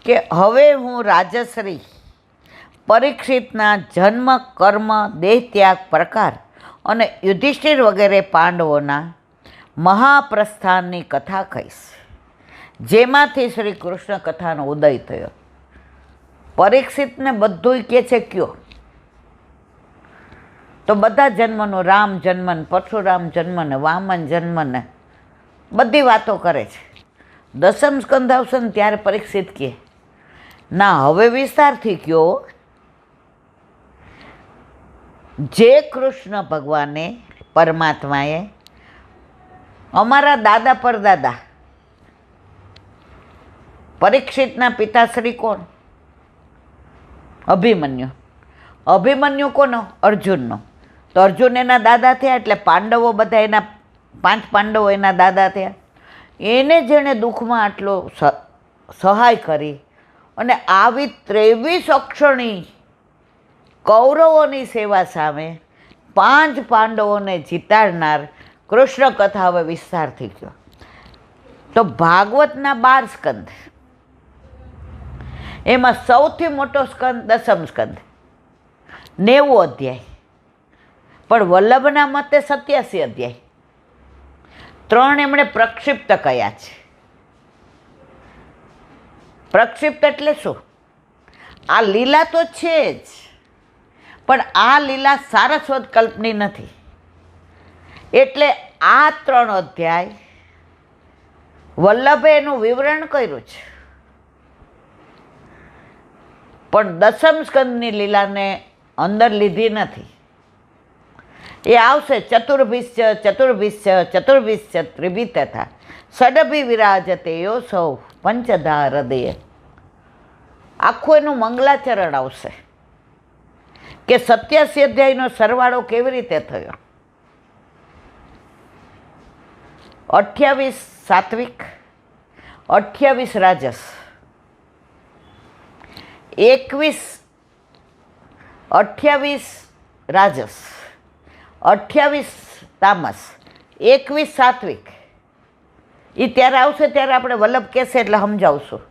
કે હવે હું રાજશ્રી પરીક્ષિતના જન્મ, કર્મ, દેહત્યાગ, પ્રકાર અને યુધિષ્ઠિર વગેરે પાંડવોના મહાપ્રસ્થાનની કથા કહીશ, જેમાંથી શ્રી કૃષ્ણ કથાનો ઉદય થયો. પરીક્ષિતને બધું કહે છે કયો, તો બધા જન્મનો, રામ જન્મ, પરશુરામ જન્મ ને વામન જન્મ ને બધી વાતો કરે છે. દસમ સ્કંદ આવશે ને ત્યારે પરીક્ષિત કહે ના હવે વિસ્તારથી કયો, જે કૃષ્ણ ભગવાને પરમાત્માએ અમારા દાદા પરદાદા પરીક્ષિતના પિતાશ્રી કોણ? અભિમન્યુ. અભિમન્યુ કોનો? અર્જુનનો. તો અર્જુન એના દાદા થયા એટલે પાંડવો બધા એના 5 પાંડવો એના દાદા થયા. એને જેણે દુઃખમાં આટલો સહાય કરી અને આવી 23 અક્ષણી કૌરવોની સેવા સામે 5 પાંડવોને જીતાડનાર કૃષ્ણ કથા હવે વિસ્તારથી કહો. તો ભાગવતના 12 સ્કંદ, એમાં સૌથી મોટો સ્કંદ દસમ સ્કંદ, 90 અધ્યાય, પણ વલ્લભના મતે 87 અધ્યાય. 3 એમણે પ્રક્ષિપ્ત કયા છે. પ્રક્ષિપ્ત એટલે શું? આ લીલા તો છે જ, પણ આ લીલા સારસ્વત કલ્પની નથી. એટલે આ 3 અધ્યાય વલ્લભે એનું વિવરણ કર્યું છે, પણ દસમ સ્કંદની લીલાને અંદર લીધી નથી. એ આવશે ચતુર્ભિશ્ચ ચતુર્ભિશ્ચ ચતુર્ભિશ્ચ ત્રિભિ તથા ષડભિ વિરાજતે યો સૌ પંચધા હૃદય. આખું એનું મંગલાચરણ આવશે કે 87 અધ્યાયનો સરવાળો કેવી રીતે થયો. 28 સાત્વિક, 28 રાજસ, 28 રાજસ, 28 તામસ, 21 સાત્વિક. એ ત્યારે આવશે ત્યારે આપણે વલ્લભ કહેશે એટલે સમજાવશું,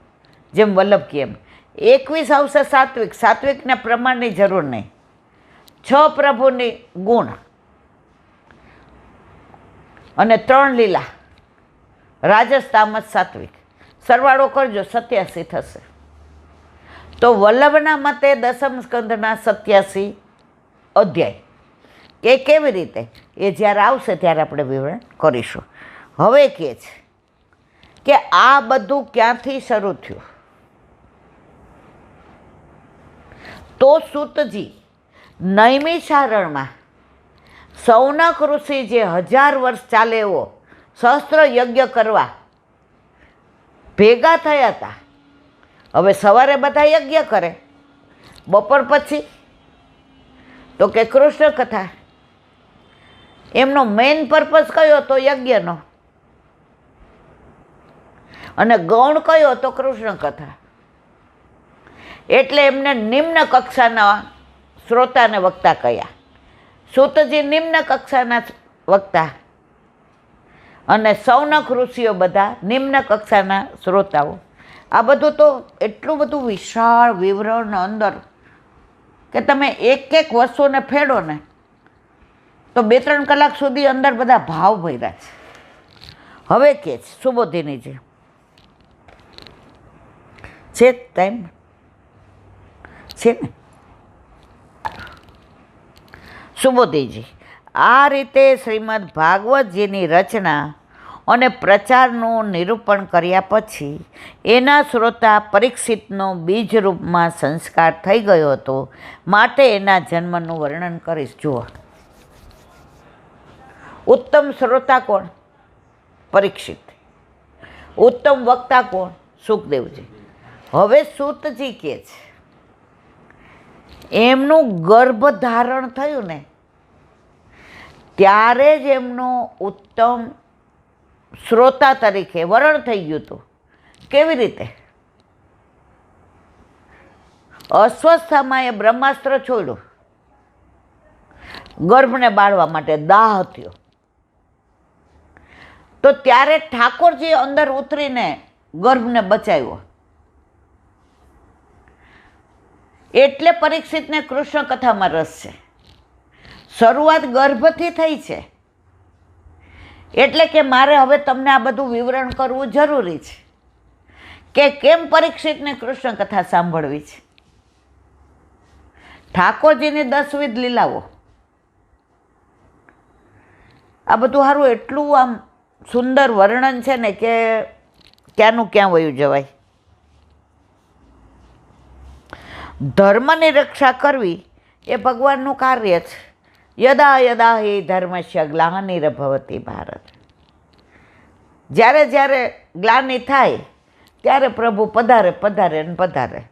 જેમ વલ્લભ કહે એમ. 21 આવશે સાત્વિક. સાત્વિકને પ્રમાણની જરૂર નહીં. 6 પ્રભુની ગુણ અને 3 લીલા, રાજસ, તામસ, સાત્વિક. સરવાળો કરજો 87 થશે. તો વલ્લભના મતે દસમ સ્કંદના 87 અધ્યાય કે કેવી રીતે, એ જ્યારે આવશે ત્યારે આપણે વિવરણ કરીશું. હવે કહે છે કે આ બધું ક્યાંથી શરૂ થયું? તો સૂતજી નૈમિષારણમાં સૌનક ઋષિ જે 1000 વર્ષ ચાલે એવો સહસ્ત્ર યજ્ઞ કરવા ભેગા થયા હતા. હવે સવારે બધા યજ્ઞ કરે, બપોર પછી તો કે કૃષ્ણ કથા. એમનો મેઇન પર્પઝ કયો તો યજ્ઞનો, અને ગૌણ કયો તો કૃષ્ણ કથા. એટલે એમને નિમ્ન કક્ષાના શ્રોતાને વક્તા કહ્યા. સૂતજી નિમ્ન કક્ષાના વક્તા અને સૌનક ઋષિઓ બધા નિમ્ન કક્ષાના શ્રોતાઓ. આ બધું તો એટલું બધું વિશાળ વિવરણ અંદર કે તમે એક એક વસ્તુને ફેડો ને તો 2-3 કલાક સુધી અંદર બધા ભાવ ભર્યા છે. હવે કે છે સુબોધિનીજી છે ટાઈમ છે ને? સુબોધિજી આ રીતે શ્રીમદ્ ભાગવતજીની રચના અને પ્રચારનું નિરૂપણ કર્યા પછી એના શ્રોતા પરીક્ષિતનો બીજ રૂપમાં સંસ્કાર થઈ ગયો હતો, માટે એના જન્મનું વર્ણન કરીશ. જુઓ, ઉત્તમ શ્રોતા કોણ? પરીક્ષિત. ઉત્તમ વક્તા કોણ? સુખદેવજી. હવે સૂતજી કહે છે એમનું ગર્ભધારણ થયું ને ત્યારે જ એમનું ઉત્તમ શ્રોતા તરીકે વરણ થઈ ગયું હતું. કેવી રીતે? અસ્વસ્થામાં એ બ્રહ્માસ્ત્ર છોડ્યું, ગર્ભને બાળવા માટે દાહ થયો, તો ત્યારે ઠાકોરજી અંદર ઉતરીને ગર્ભને બચાવ્યો. એટલે પરીક્ષિતને કૃષ્ણ કથામાં રસ છે. શરૂઆત ગર્ભથી થઈ છે, એટલે કે મારે હવે તમને આ બધું વિવરણ કરવું જરૂરી છે કે કેમ પરીક્ષિતને કૃષ્ણ કથા સાંભળવી છે. ઠાકોરજીની 10 લીલાઓ, આ બધું સારું એટલું આમ સુંદર વર્ણન છે ને કે ક્યાંનું ક્યાં વયું જવાય. ધર્મની રક્ષા કરવી એ ભગવાનનું કાર્ય છે. યદા યદા હિ ધર્મસ્ય ગ્લાનિર્ભવતિ ભારત. જ્યારે જ્યારે ગ્લાનિ થાય ત્યારે પ્રભુ પધારે પધારે ને પધારે.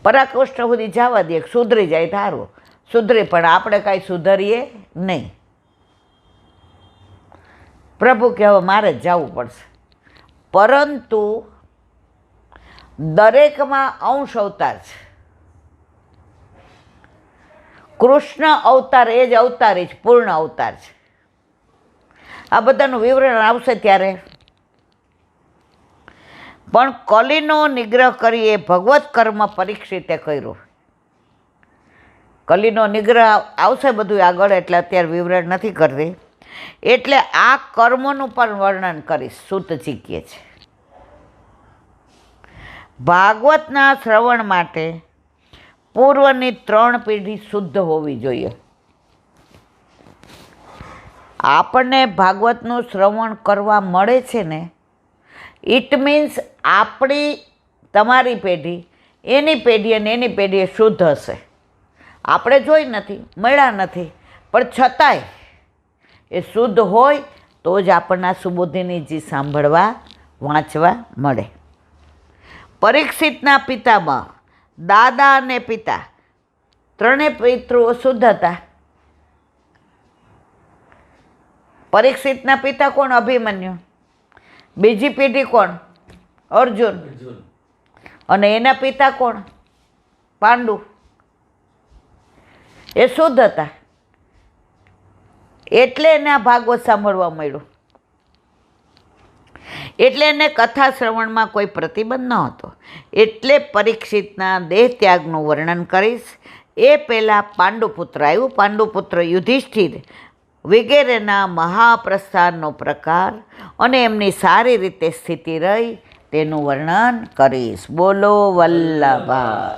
પરાકૃષ્ણ સુધી જવા દે, સુધરી જાય તારું સુધરી, પણ આપણે કાંઈ સુધરીએ નહીં. પ્રભુ કે હવે મારે જ જવું પડશે. પરંતુ દરેકમાં અંશ અવતાર છે. કૃષ્ણ અવતાર એ જ અવતારી જ પૂર્ણ અવતાર છે. આ બધાનું વિવરણ આવશે ત્યારે. પણ કલીનો નિગ્રહ કરી એ ભગવત કર્મ પરીક્ષિતે કર્યો. કલીનો નિગ્રહ આવશે બધું આગળ, એટલે અત્યારે વિવરણ નથી કરતી. એટલે આ કર્મોનું પણ વર્ણન કરીશ. સૂતજી કહે છે ભાગવતના શ્રવણ માટે પૂર્વની 3 પેઢી શુદ્ધ હોવી જોઈએ. આપણને ભાગવતનું શ્રવણ કરવા મળે છે ને, ઇટ મીન્સ આપણી તમારી પેઢી, એની પેઢી અને એની પેઢી શુદ્ધ હશે. આપણે જોઈ નથી, મળ્યા નથી, પણ છતાંય એ શુદ્ધ હોય તો જ આપણને સુબોધિનીજી સાંભળવા વાંચવા મળે. પરીક્ષિતના પિતામાં દાદા અને પિતા ત્રણેય પિતૃઓ શુદ્ધ હતા. પરીક્ષિતના પિતા કોણ? અભિમન્યુ. બીજી પેઢી કોણ? અર્જુન. અને એના પિતા કોણ? પાંડુ. એ શુદ્ધ હતા, એટલે એને આ ભાગવત સાંભળવા મળ્યું. એટલે એને કથા શ્રવણમાં કોઈ પ્રતિબંધ ન હતો. એટલે પરીક્ષિતના દેહ ત્યાગનું વર્ણન કરીશ. એ પહેલાં પાંડુપુત્ર આવ્યું. પાંડુપુત્ર યુધિષ્ઠિર વગેરેના મહાપ્રસ્થાનનો પ્રકાર અને એમની સારી રીતે સ્થિતિ રહી તેનું વર્ણન કરીશ. બોલો વલ્લભા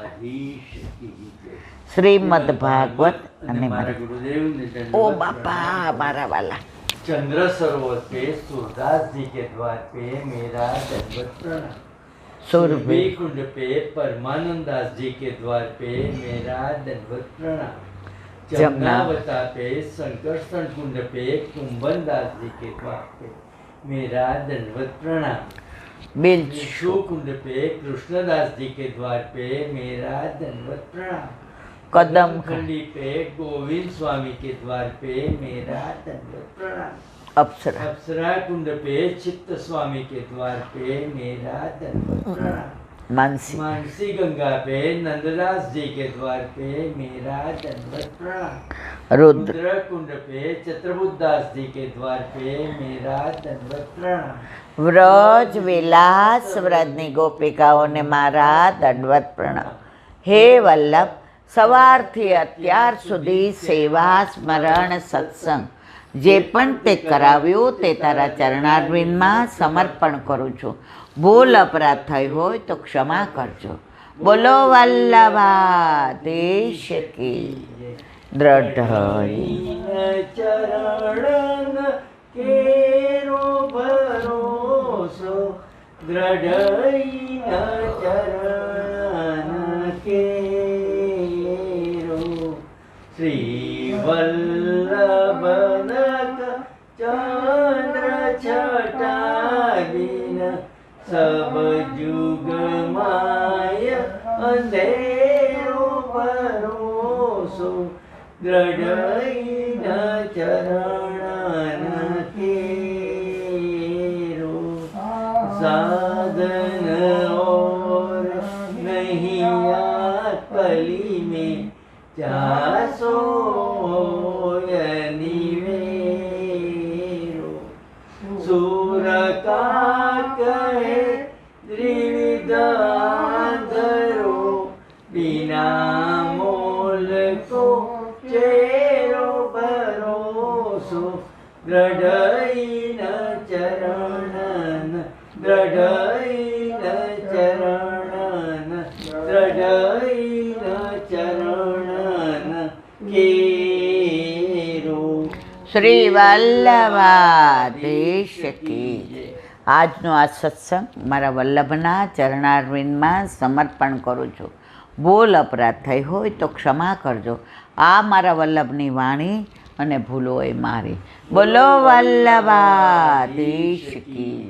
શ્રીમદ ભાગવત. અને ઓ બાપા મારા વાલા, चंद्र सरोवर पे सूरदास जी के द्वार पे मेरा दंडवत प्रणाम. सुरभि कुंड पे परमानंद दास जी के द्वार पे मेरा दंडवत प्रणाम. जमुनावता पे संकर्षण कुंड पे कुंभन दास जी के द्वार पे मेरा दंडवत प्रणाम. बिलशु कुंड पे कृष्णदास जी के द्वार पे मेरा दंडवत प्रणाम. कदम खंडी पे गोविंद स्वामी के द्वार पे मेरा दंडवत प्रणाम. अप्सरा कुंड पे चित्त स्वामी के द्वार पे मेरा दंडवत प्रणाम. मानसी गंगा पे नंददास जी के द्वार पे मेरा दंडवत प्रणाम. रुद्र कुंड पे चतुर्बुदास जी के द्वार पे मेरा दंडवत प्रणाम. व्रज विलास व्रजनी गोपिकाओने मारा दंडवत प्रणाम. हे वल्लभ, સવારથી અત્યાર સુધી સેવા સ્મરણ સત્સંગ જે પણ તે કરાવ્યું તે તારા ચરણારવિંદમાં સમર્પણ કરું છું. ભૂલ અપરાધ થઈ હોય તો ક્ષમા કરજો. બોલો વલ્લભાધીશ કી. દ્રઢ ચરણ કેરો ભરોસો દ્રઢ ચરણ કેરો શ્રી વલ્લભનક ચંદ્ર છટાવીન સબ જુગ માય અંધેરો ભરોસો દ્રઢ ચરણ કેરો સાધન और नहीं कली में चासो निवेरो सूर का कहे त्रिविध आंधरो बिना मोल को चेरो भरोसो દ્રઢ ચરણ દ્રઢ ચરણ દ્રઢ ચરણ કેરો. શ્રી વલ્લભાધીશ કી જય. આજનો આ સત્સંગ મારા વલ્લભના ચરણારવિંદમાં સમર્પણ કરું છું. બોલ અપરાધ થઈ હોય તો ક્ષમા કરજો. આ મારા વલ્લભની વાણી અને ભૂલો એ મારી. બોલો વલ્લભાધીશ કી.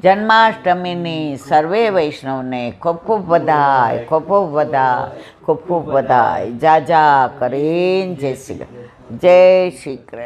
જન્માષ્ટમીની સર્વે વૈષ્ણવને ખૂબ ખૂબ વધાય, ખૂબ ખૂબ વધાય, ખૂબ ખૂબ વધાય. જા જા કરીને જય શ્રી કૃષ્ણ. જય શ્રી કૃષ્ણ.